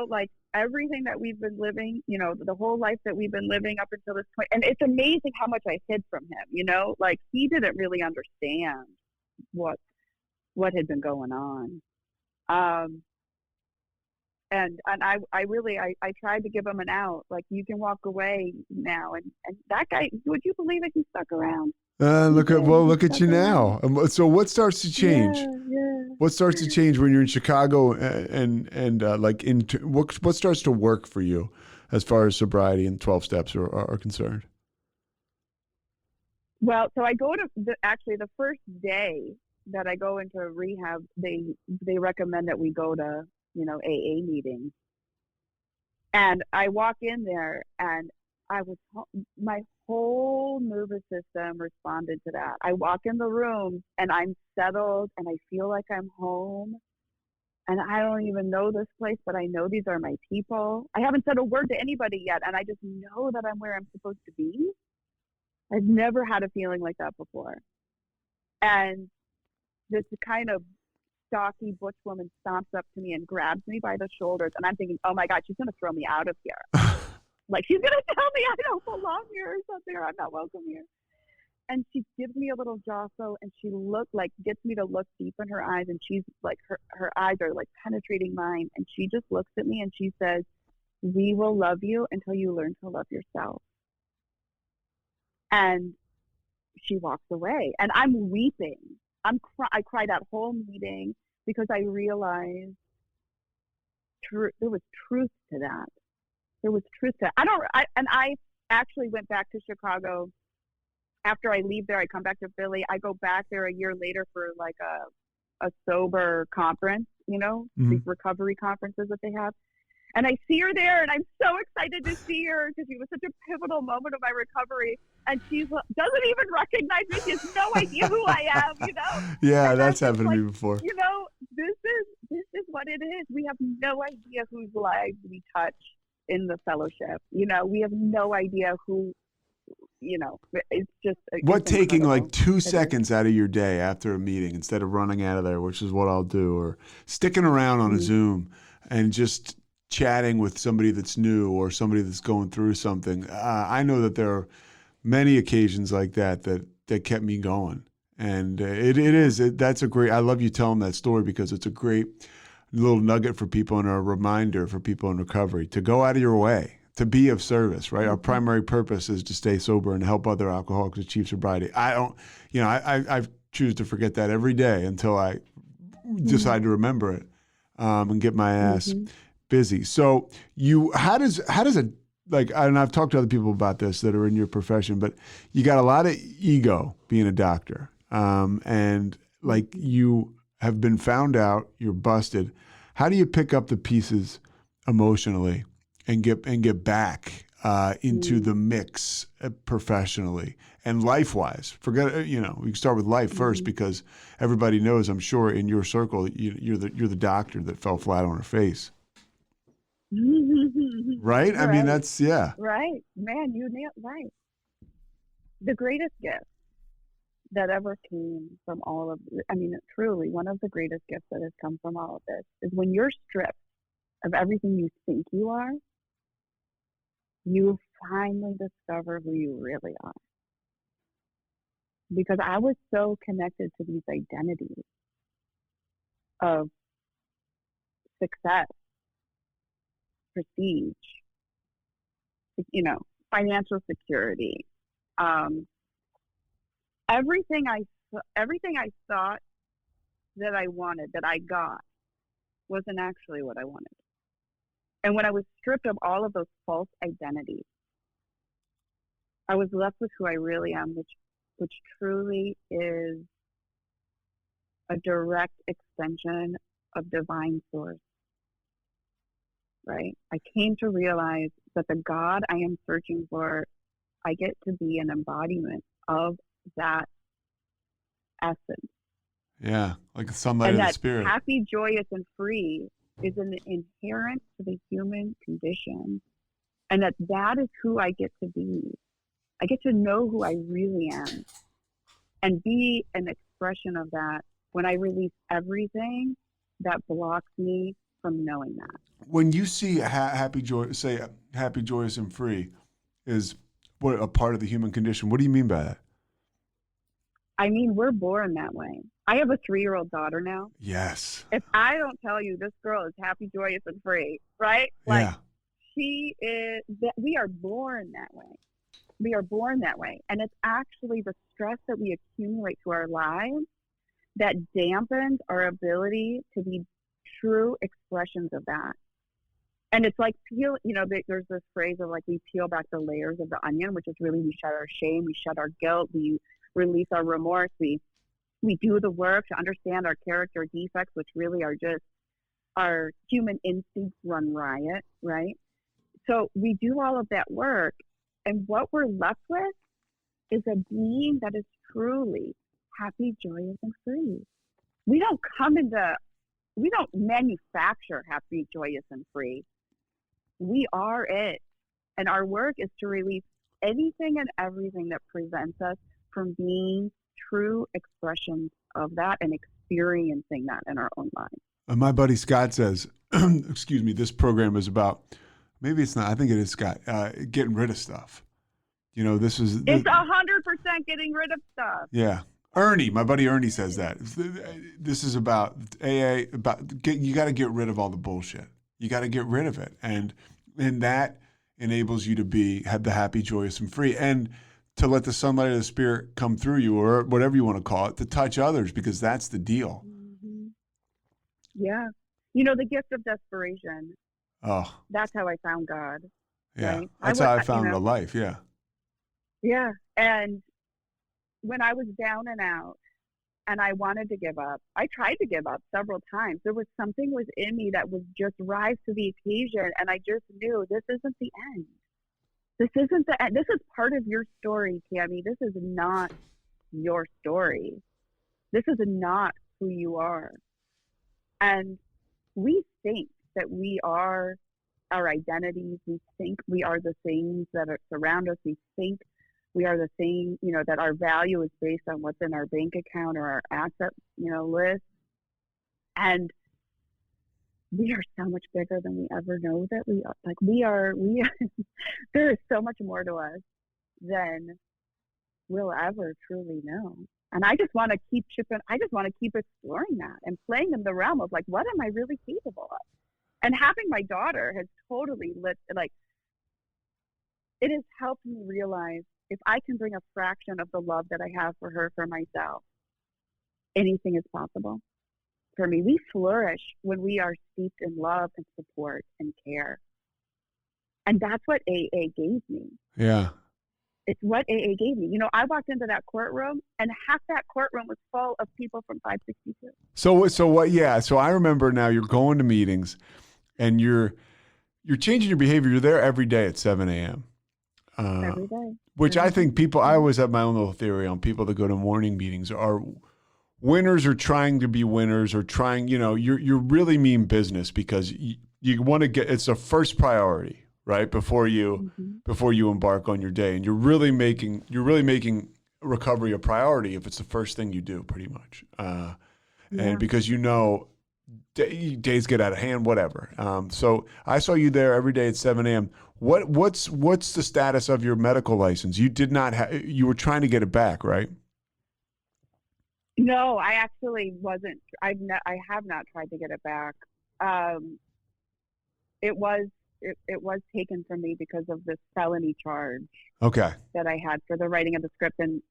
Like everything that we've been living, the whole life that we've been living up until this point. And it's amazing how much I hid from him, like he didn't really understand what had been going on. And I tried to give him an out, like you can walk away now. And that guy, would you believe it? He stuck around. Look at you now. So what starts to change? Yeah. What starts to change when you're in Chicago and what starts to work for you as far as sobriety and 12 steps are concerned? Well, so I go to the first day that I go into rehab, they recommend that we go to, AA meetings. And I walk in there and my whole nervous system responded to that. I walk in the room and I'm settled and I feel like I'm home. And I don't even know this place, but I know these are my people. I haven't said a word to anybody yet. And I just know that I'm where I'm supposed to be. I've never had a feeling like that before. And this kind of stocky butch woman stomps up to me and grabs me by the shoulders. And I'm thinking, oh my God, she's going to throw me out of here. Like she's going to tell me I don't belong here or something, or I'm not welcome here. And she gives me a little jostle and she gets me to look deep in her eyes. And she's like, her eyes are like penetrating mine. And she just looks at me and she says, we will love you until you learn to love yourself. And she walks away and I'm weeping. I cried that whole meeting because I realized there was truth to that. There was truth to that. I actually went back to Chicago after I leave there. I come back to Philly. I go back there a year later for like a sober conference, these recovery conferences that they have. And I see her there, and I'm so excited to see her because it was such a pivotal moment of my recovery. And she doesn't even recognize me. She has no idea who I am, Yeah, and that's happened to me before. This is what it is. We have no idea whose lives we touch in the fellowship. We have no idea who, it's just. Taking like 2 seconds out of your day after a meeting instead of running out of there, which is what I'll do, or sticking around on a Zoom and just chatting with somebody that's new or somebody that's going through something. I know that there are many occasions like that kept me going. And that's a great, I love you telling that story because it's a great little nugget for people and a reminder for people in recovery to go out of your way, to be of service, right? Our primary purpose is to stay sober and help other alcoholics achieve sobriety. I choose to forget that every day until I decide to remember it and get my ass busy. So how does and I've talked to other people about this that are in your profession, but you got a lot of ego being a doctor. And like you have been found out, you're busted. How do you pick up the pieces emotionally and get back into the mix professionally and life-wise. Forget, we can start with life first, because everybody knows, I'm sure, in your circle, you're the doctor that fell flat on her face. Right? I mean, that's, yeah. Right. Man, you nailed right. The greatest gift that ever came from all of, truly one of the greatest gifts that has come from all of this is when you're stripped of everything you think you are, you finally discover who you really are. Because I was so connected to these identities of success, prestige, financial security, everything I thought that I wanted, that I got, wasn't actually what I wanted. And when I was stripped of all of those false identities, I was left with who I really am, which truly is a direct extension of divine source. Right? I came to realize that the God I am searching for, I get to be an embodiment of that essence. Yeah, like the sunlight and of the that spirit. Happy, joyous, and free is an inherent to the human condition, and that is who I get to be. I get to know who I really am and be an expression of that when I release everything that blocks me from knowing that. When you see happy, joyous, and free is what a part of the human condition, what do you mean by that? I mean, we're born that way. I have a 3-year-old daughter now. Yes. If I don't tell you this girl is happy, joyous, and free, right? Yeah. She is, we are born that way. We are born that way. And it's actually the stress that we accumulate to our lives that dampens our ability to be true expressions of that. And it's like there's this phrase of like, we peel back the layers of the onion, which is really, we shed our shame, we shed our guilt, we release our remorse, we do the work to understand our character defects, which really are just our human instincts run riot, right? So we do all of that work, and what we're left with is a being that is truly happy, joyous, and free. We don't manufacture happy, joyous, and free. We are it. And our work is to release anything and everything that prevents us from being true expressions of that and experiencing that in our own lives. My buddy Scott says, excuse me, this program is about, maybe it's not, I think it is, Scott, getting rid of stuff. It's 100% getting rid of stuff. Yeah. Ernie, my buddy Ernie says that. This is about AA, you got to get rid of all the bullshit. You got to get rid of it. And that enables you to have the happy, joyous, and free. And to let the sunlight of the spirit come through you, or whatever you want to call it, to touch others, because that's the deal. Mm-hmm. Yeah. The gift of desperation. Oh. That's how I found God. Yeah. Right? That's how I found real life. Yeah. Yeah. And when I was down and out and I wanted to give up, I tried to give up several times. There was something within me that was just rise to the occasion. And I just knew this isn't the end. This isn't the end. This is part of your story, Tami. This is not your story. This is not who you are. And we think that we are our identities. We think we are the things that surround us. We think we are the thing, that our value is based on what's in our bank account or our asset, list. And we are so much bigger than we ever know that we are. Like we are, there is so much more to us than we'll ever truly know. And I just want to keep exploring that and playing in the realm of like, what am I really capable of? And having my daughter has totally it has helped me realize if I can bring a fraction of the love that I have for her, for myself, anything is possible. For me, we flourish when we are steeped in love and support and care. And that's what AA gave me. Yeah. It's what AA gave me. I walked into that courtroom and half that courtroom was full of people from 562. So what? Yeah. So I remember now you're going to meetings and you're you're changing your behavior. You're there every day at 7 a.m. Every day. Which I think people, I always have my own little theory on people that go to morning meetings are winners or trying to be winners or trying, you really mean business because you want to get, it's a first priority, right? Before you embark on your day. And you're really making recovery a priority if it's the first thing you do pretty much. And because days get out of hand, whatever. So I saw you there every day at 7 a.m. What's the status of your medical license? You did not you were trying to get it back, right? No, I actually wasn't. I have not tried to get it back. It was taken from me because of this felony charge. Okay. That I had for the writing of the script, and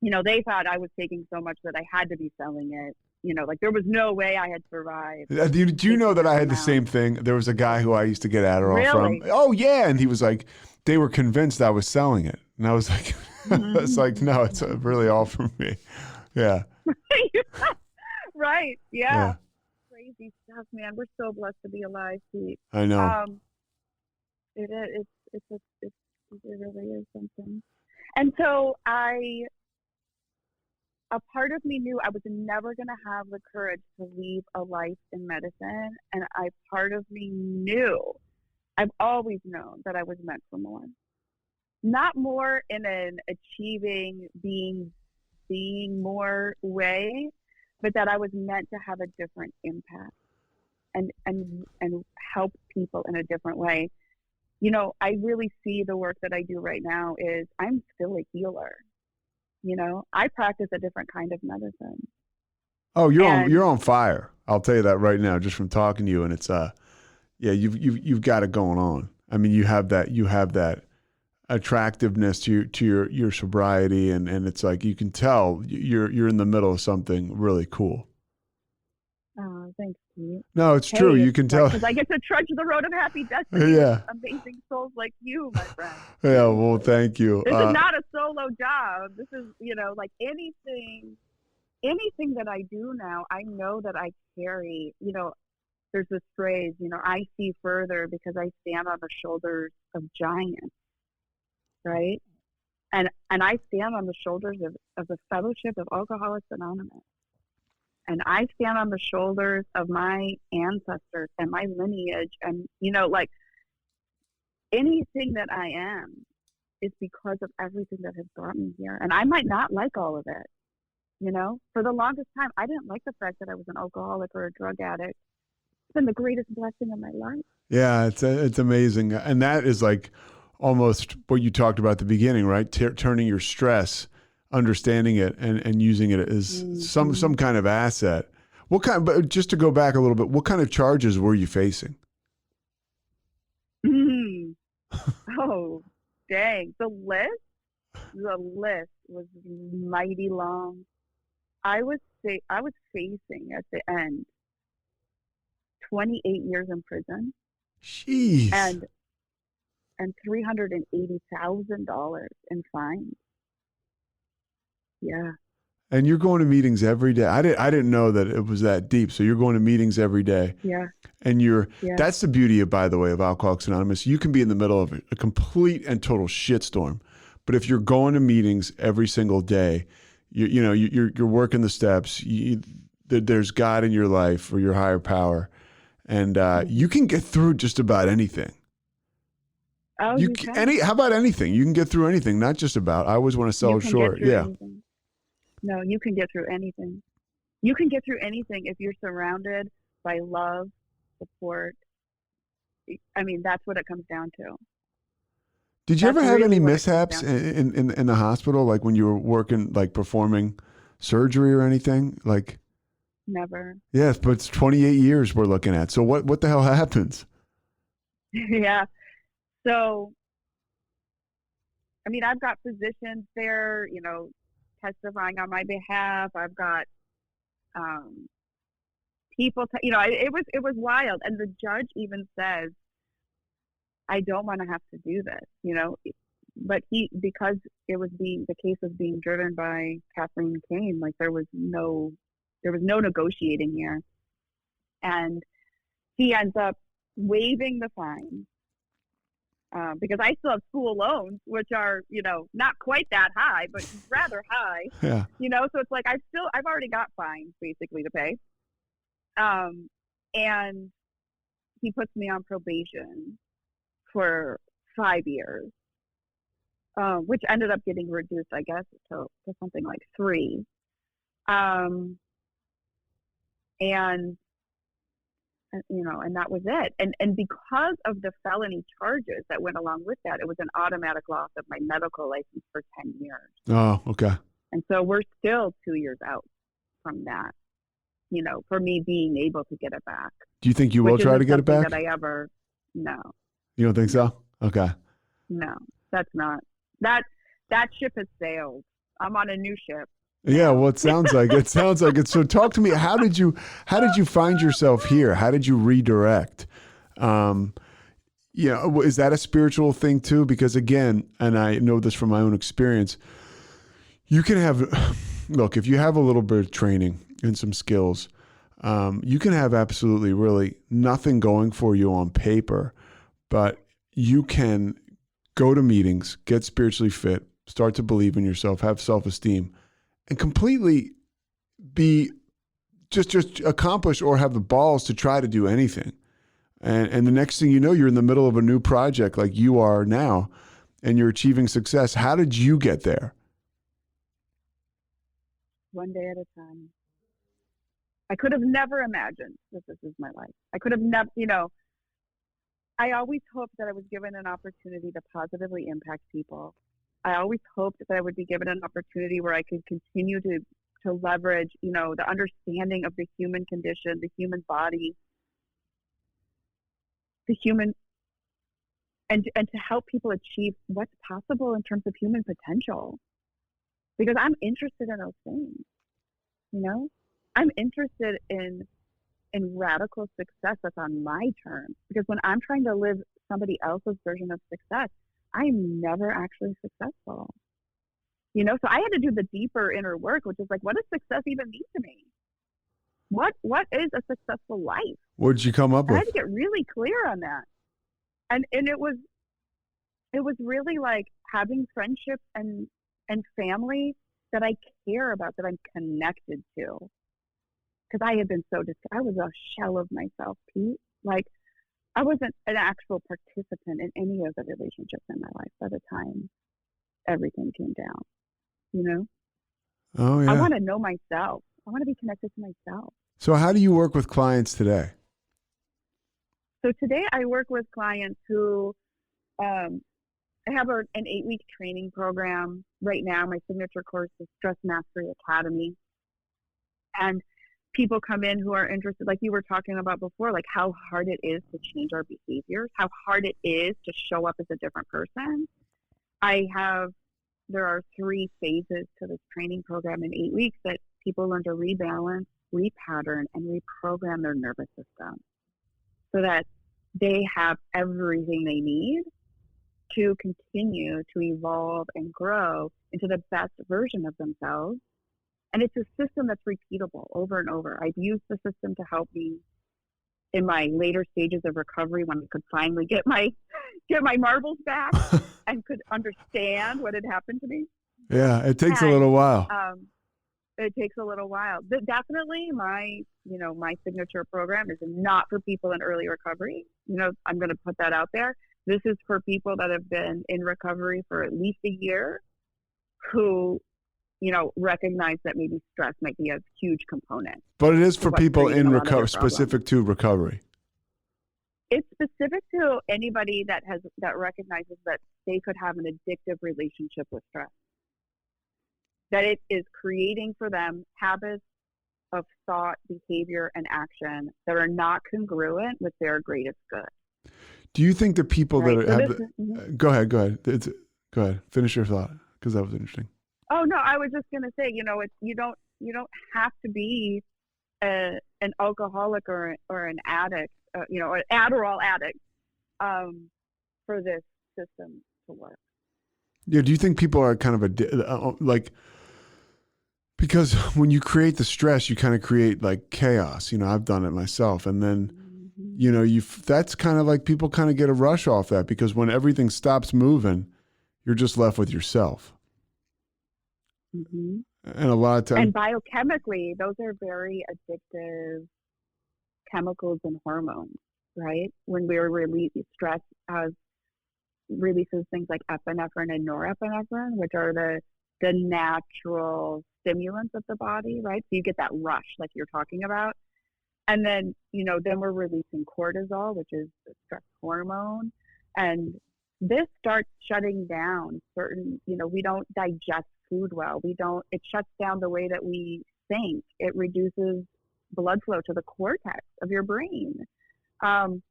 they thought I was taking so much that I had to be selling it. Like there was no way I had survived. Do you know that I had the same thing? There was a guy who I used to get Adderall from. Oh yeah, and he was like, they were convinced I was selling it, and I was like, it's like no, it's really all for me. Yeah. Right. Yeah. Crazy stuff, man. We're so blessed to be alive, Pete. I know. It really is something. And so a part of me knew I was never going to have the courage to leave a life in medicine. And part of me knew, I've always known that I was meant for more. Not more in an achieving, being more way, but that I was meant to have a different impact and help people in a different way. I really see the work that I do right now is I'm still a healer. I practice a different kind of medicine. Oh, you're on fire. I'll tell you that right now, just from talking to you. And it's you've got it going on. I mean, you have that attractiveness to your sobriety, and it's like you can tell you're in the middle of something really cool. Oh, thanks, Pete. No, it's true. You can tell because I get to trudge the road of happy destiny. Yeah. With amazing souls like you, my friend. Yeah, well, thank you. This is not a solo job. This is, like anything that I do now, I know that I carry, there's this phrase, I see further because I stand on the shoulders of giants, right? And I stand on the shoulders of the Fellowship of Alcoholics Anonymous. And I stand on the shoulders of my ancestors and my lineage. And, like anything that I am is because of everything that has brought me here. And I might not like all of it. For the longest time, I didn't like the fact that I was an alcoholic or a drug addict. It's been the greatest blessing of my life. Yeah, it's amazing. And that is like almost what you talked about at the beginning, right? Turning your stress, understanding it and using it as some kind of asset. But just to go back a little bit, what kind of charges were you facing? Oh, dang. The list was mighty long. I was facing at the end 28 years in prison. Jeez. And $380,000 in fines. Yeah. And you're going to meetings every day. I didn't know that it was that deep. So you're going to meetings every day. Yeah. And that's the beauty by the way, of Alcoholics Anonymous. You can be in the middle of a complete and total shitstorm. But if you're going to meetings every single day, you're working the steps. There's God in your life or your higher power. And you can get through just about anything. Oh, you can? How about anything? You can get through anything, not just about. I always want to sell short. Yeah. Anything. No, you can get through anything. You can get through anything if you're surrounded by love, support. I mean, that's what it comes down to. Did you ever have any mishaps in the hospital, like when you were working, like performing surgery or anything? Like, never. Yes, but it's 28 years we're looking at. So what the hell happens? Yeah. So, I mean, I've got physicians there, testifying on my behalf. I've got people, it was wild. And the judge even says, I don't want to have to do this, but because the case was being driven by Kathleen Kane, like there was no negotiating here. And he ends up, waiving the fines, because I still have school loans, which are, not quite that high, but rather high. Yeah. So it's like I've already got fines basically to pay. And he puts me on probation for 5 years, which ended up getting reduced, I guess, to something like 3. And that was it. And because of the felony charges that went along with that, it was an automatic loss of my medical license for 10 years. Oh, okay. And so we're still 2 years out from that, for me being able to get it back. Do you think you will try to get it back? No. You don't think so? Okay. No, that's not. That ship has sailed. I'm on a new ship. Yeah, well, it sounds like it. So talk to me. How did you find yourself here? How did you redirect? Is that a spiritual thing too? Because again, and I know this from my own experience, you can look, if you have a little bit of training and some skills, you can have absolutely really nothing going for you on paper, but you can go to meetings, get spiritually fit, start to believe in yourself, have self-esteem, and completely be just accomplish or have the balls to try to do anything. And the next thing you know, you're in the middle of a new project like you are now, and you're achieving success. How did you get there? One day at a time. I could have never imagined that this is my life. I could have never, I always hoped that I was given an opportunity to positively impact people. I always hoped that I would be given an opportunity where I could continue to leverage, the understanding of the human condition, the human body, the human, and to help people achieve what's possible in terms of human potential. Because I'm interested in those things, I'm interested in radical success that's on my terms. Because when I'm trying to live somebody else's version of success, I'm never actually successful. So I had to do the deeper inner work, which is like, what does success even mean to me? What is a successful life? What did you come up with? I had to get really clear on that. And it was really like having friendships and family that I care about, that I'm connected to. Because I had been I was a shell of myself, Pete. Like, I wasn't an actual participant in any of the relationships in my life by the time everything came down, Oh, yeah. I want to know myself. I want to be connected to myself. So how do you work with clients today? So today I work with clients who I have an 8-week training program. Right now, my signature course is Stress Mastery Academy. And people come in who are interested, like you were talking about before, like how hard it is to change our behaviors, how hard it is to show up as a different person. There are 3 phases to this training program in 8 weeks that people learn to rebalance, repattern, and reprogram their nervous system so that they have everything they need to continue to evolve and grow into the best version of themselves. And it's a system that's repeatable over and over. I've used the system to help me in my later stages of recovery when I could finally get my marbles back and could understand what had happened to me. Yeah, it takes a little while. It takes a little while. But definitely my signature program is not for people in early recovery. I'm going to put that out there. This is for people that have been in recovery for at least a year who recognize that maybe stress might be a huge component. But it is for people in recovery, specific to recovery. It's specific to anybody that recognizes that they could have an addictive relationship with stress. That it is creating for them habits of thought, behavior, and action that are not congruent with their greatest good. Do you think the people right? that have Go ahead. Go ahead. Finish your thought, because that was interesting. Oh no, I was just going to say, you don't have to be an alcoholic or an addict, or an Adderall addict, for this system to work. Yeah. Do you think people are kind of because when you create the stress, you kind of create like chaos. I've done it myself, and then you know, that's kind of like people kind of get a rush off that, because when everything stops moving, you're just left with yourself. Mm-hmm. And a lot of times. And biochemically, those are very addictive chemicals and hormones, right? When we're stress releases things like epinephrine and norepinephrine, which are the natural stimulants of the body, right? So you get that rush like you're talking about. And then, you know, then we're releasing cortisol, which is the stress hormone. And this starts shutting down certain, you know, we don't digest food well. It shuts down the way that we think. It reduces blood flow to the cortex of your brain. And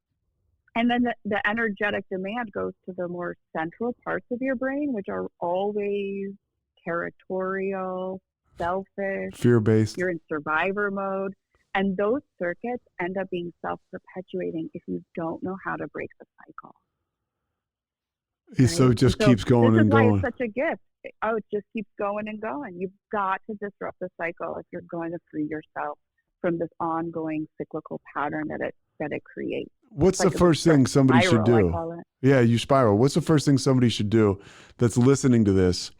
then the energetic demand goes to the more central parts of your brain, which are always territorial, selfish, fear-based. You're in survivor mode. And those circuits end up being self-perpetuating if you don't know how to break the cycle. Right? So it just keeps going and going. This is why it's such a gift. Oh, it just keeps going and going. You've got to disrupt the cycle if you're going to free yourself from this ongoing cyclical pattern that it creates. What's the first thing somebody should do? Yeah, you spiral. What's the first thing somebody should do that's listening to this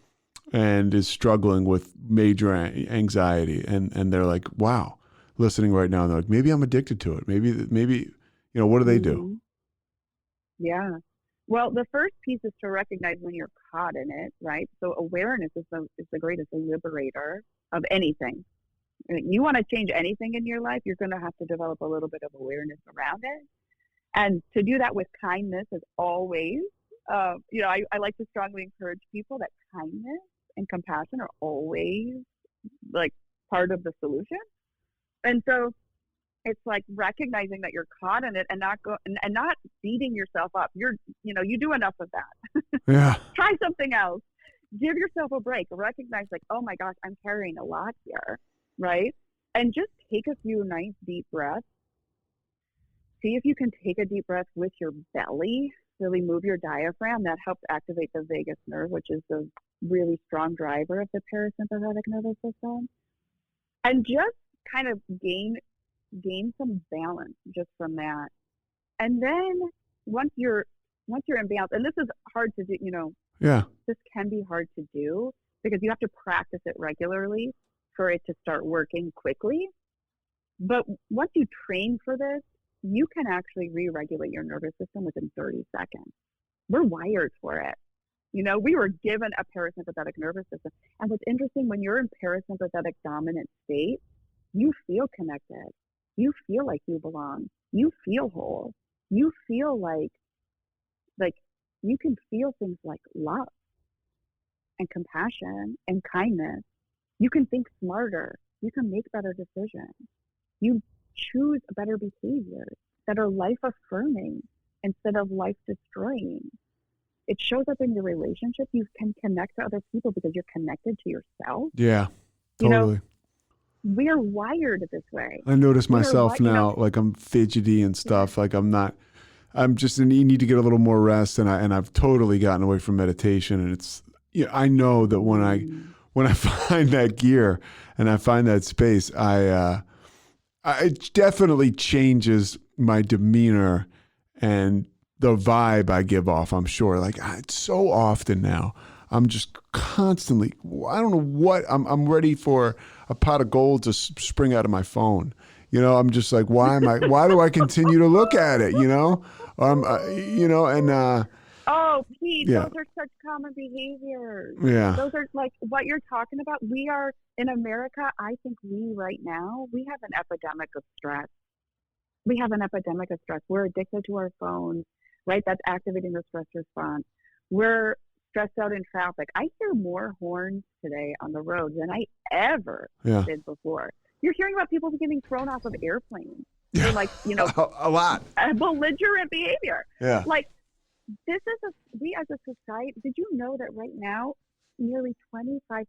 and is struggling with major anxiety, and they're like, wow, listening right now, and they're like, maybe I'm addicted to it. Maybe, you know, what do they do? Yeah. Well, the first piece is to recognize when you're caught in it, right? So awareness is the greatest liberator of anything. You want to change anything in your life, you're going to have to develop a little bit of awareness around it. And to do that with kindness is always, you know, I like to strongly encourage people that kindness and compassion are always like part of the solution. And so it's like recognizing that you're caught in it and not beating yourself up. You do enough of that. Yeah. Try something else. Give yourself a break. Recognize like, oh my gosh, I'm carrying a lot here, right? And just take a few nice deep breaths. See if you can take a deep breath with your belly. Really move your diaphragm. That helps activate the vagus nerve, which is the really strong driver of the parasympathetic nervous system. And just kind of gain some balance just from that. And then once you're in balance, and this is hard to do, you know, this can be hard to do because you have to practice it regularly for it to start working quickly. But once you train for this, you can actually re-regulate your nervous system within 30 seconds. We're wired for it. You know, we were given a parasympathetic nervous system. And what's interesting, when you're in parasympathetic dominant state, you feel connected. You feel like you belong. You feel whole. You feel like you can feel things like love and compassion and kindness. You can think smarter. You can make better decisions. You choose better behaviors that are life affirming instead of life destroying. It shows up in your relationship. You can connect to other people because you're connected to yourself. Yeah, totally. You know, we're wired this way. I notice myself now, like I'm fidgety and stuff. Yeah. Like I'm just in need to get a little more rest, and I've totally gotten away from meditation. And it's, I know that when I find that gear and I find that space, it definitely changes my demeanor and the vibe I give off. I'm sure, like it's so often now, I'm just constantly, I don't know what, I'm ready for a pot of gold to spring out of my phone. You know, I'm just like, why do I continue to look at it? You know, oh, Pete, those are such common behaviors. Yeah. Those are like what you're talking about. We are in America. I think right now, we have an epidemic of stress. We're addicted to our phones, right? That's activating the stress response. We're stressed out in traffic. I hear more horns today on the road than I ever did before. You're hearing about people getting thrown off of airplanes. They're like, a lot. Belligerent behavior. Yeah. Like, we as a society, did you know that right now, nearly 25%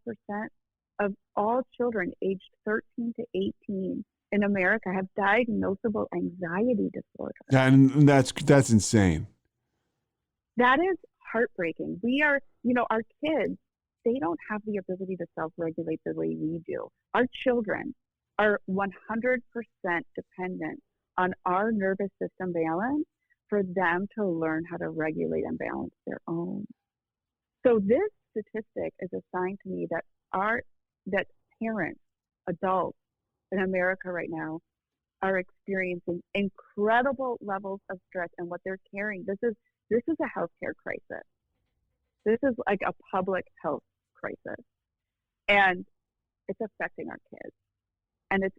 of all children aged 13 to 18 in America have diagnosable anxiety disorder? Yeah, and that's insane. That is heartbreaking. We are, our kids, they don't have the ability to self-regulate the way we do. Our children are 100% dependent on our nervous system balance for them to learn how to regulate and balance their own. So this statistic is a sign to me that that parents, adults in America right now are experiencing incredible levels of stress, and what they're carrying. This is a healthcare crisis. This is like a public health crisis, and it's affecting our kids, and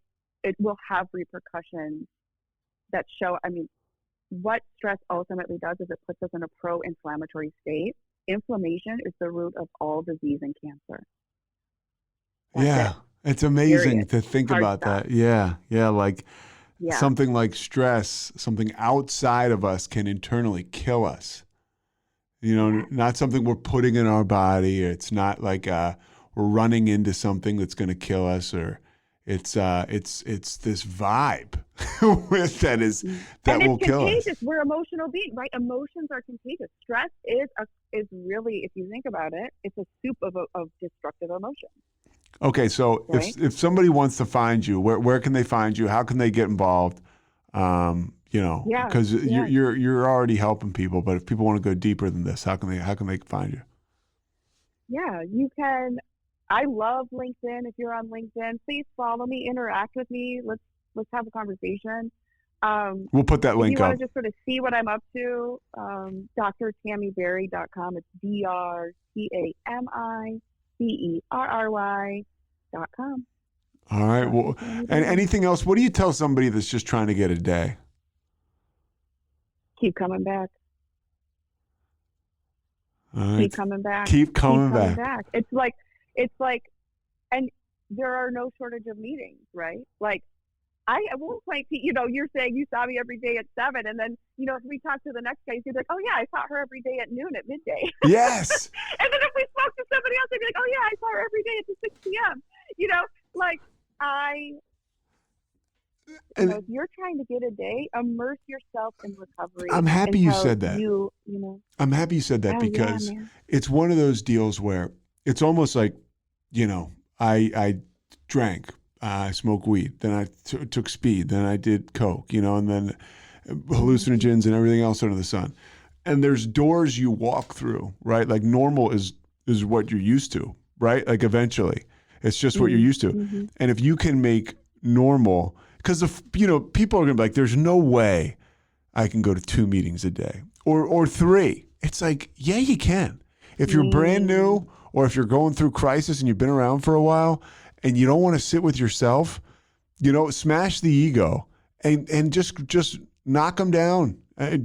it will have repercussions that show. I mean, what stress ultimately does is it puts us in a pro-inflammatory state. Inflammation is the root of all disease and cancer. That's it. It's amazing Period. to think Hard about stop. that. Yeah, like Yeah. something like stress, something outside of us can internally kill us. You know, not something we're putting in our body. It's not like we're running into something that's going to kill us, or it's this vibe that will kill us. Contagious. We're emotional beings, right? Emotions are contagious. Stress is really, if you think about it, it's a soup of destructive emotions. Okay, so right? if somebody wants to find you, where can they find you? How can they get involved? Because you're already helping people, but if people want to go deeper than this, how can they find you? Yeah, you can. I love LinkedIn. If you're on LinkedIn, please follow me, interact with me. Let's have a conversation. We'll put that link if you up. want to just sort of see what I'm up to, drtamiberry.com. It's drtamiberry.com. All right. Well, and anything else? What do you tell somebody that's just trying to get a day? Keep coming back. All right. Keep coming back. Keep coming back. It's like, and there are no shortage of meetings, right? Like, at one point, you're saying you saw me every day at 7, and then, if we talk to the next guy, you'd be like, oh yeah, I saw her every day at noon at midday. Yes. And then if we spoke to somebody else, they'd be like, oh yeah, I saw her every day at 6 p.m. If you're trying to get a day, immerse yourself in recovery. I'm happy you said that. I'm happy you said that because it's one of those deals where it's almost like, I drank, I smoked weed, then I took speed, then I did coke, and then hallucinogens and everything else under the sun. And there's doors you walk through, right? Like normal is what you're used to, right? Like eventually it's just what you're used to. Mm-hmm. And if you can make normal, because people are gonna be like, there's no way I can go to 2 meetings a day or 3. It's like, yeah, you can. If you're brand new, or if you're going through crisis and you've been around for a while and you don't want to sit with yourself, smash the ego and just knock them down,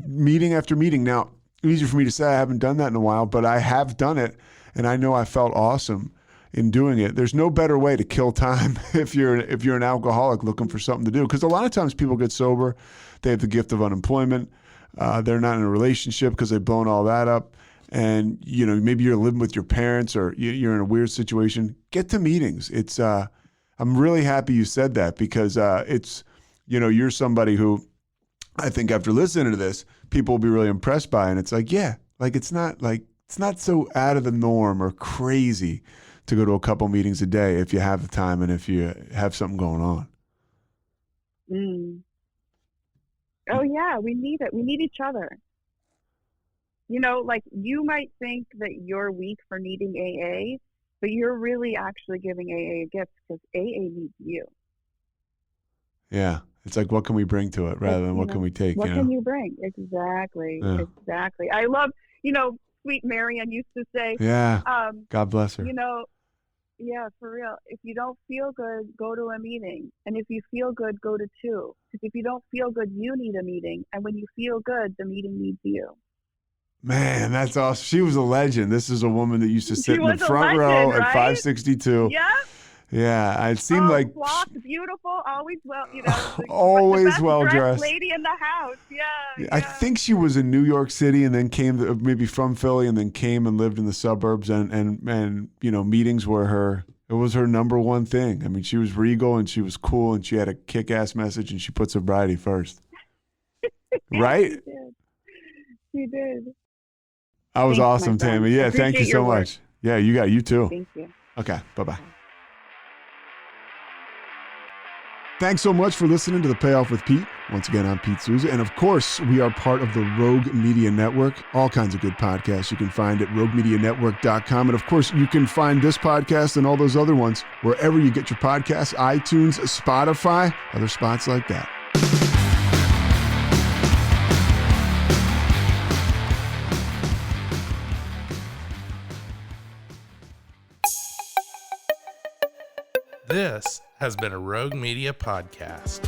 meeting after meeting. Now, easy for me to say, I haven't done that in a while, but I have done it, and I know I felt awesome in doing it. There's no better way to kill time if you're an alcoholic looking for something to do, because a lot of times people get sober, they have the gift of unemployment, they're not in a relationship because they've blown all that up, and maybe you're living with your parents, or you're in a weird situation. Get to meetings. It's I'm really happy you said that, because it's you're somebody who I think after listening to this, people will be really impressed by. And it's like, yeah, like it's not so out of the norm or crazy to go to a couple meetings a day if you have the time and if you have something going on. Oh yeah, we need it. We need each other. Like you might think that you're weak for needing AA, but you're really actually giving AA a gift, because AA needs you. Yeah. It's like, what can we bring to it rather than what can we take? What can you bring? Exactly. Yeah. Exactly. I love, sweet Marianne used to say, yeah, God bless her. Yeah, for real. If you don't feel good, go to a meeting. And if you feel good, go to 2. Because if you don't feel good, you need a meeting. And when you feel good, the meeting needs you. Man, that's awesome. She was a legend. This is a woman that used to sit in the front row at 562. Yeah. Yeah, it seemed like flocked, beautiful, always always well dressed lady in the house. Yeah. I think she was in New York City and then came maybe from Philly and then came and lived in the suburbs, and meetings were it was her number one thing. I mean, she was regal and she was cool and she had a kick-ass message and she put sobriety first. Right? She did. That was awesome, Tami. Yeah, thank you so much. Yeah, you too. Thank you. Okay, bye-bye. Thanks so much for listening to the Payoff with Pete. Once again, I'm Pete Souza. And of course, we are part of the Rogue Media Network. All kinds of good podcasts you can find at roguemedianetwork.com. And of course, you can find this podcast and all those other ones wherever you get your podcasts, iTunes, Spotify, other spots like that. This has been a Rogue Media podcast.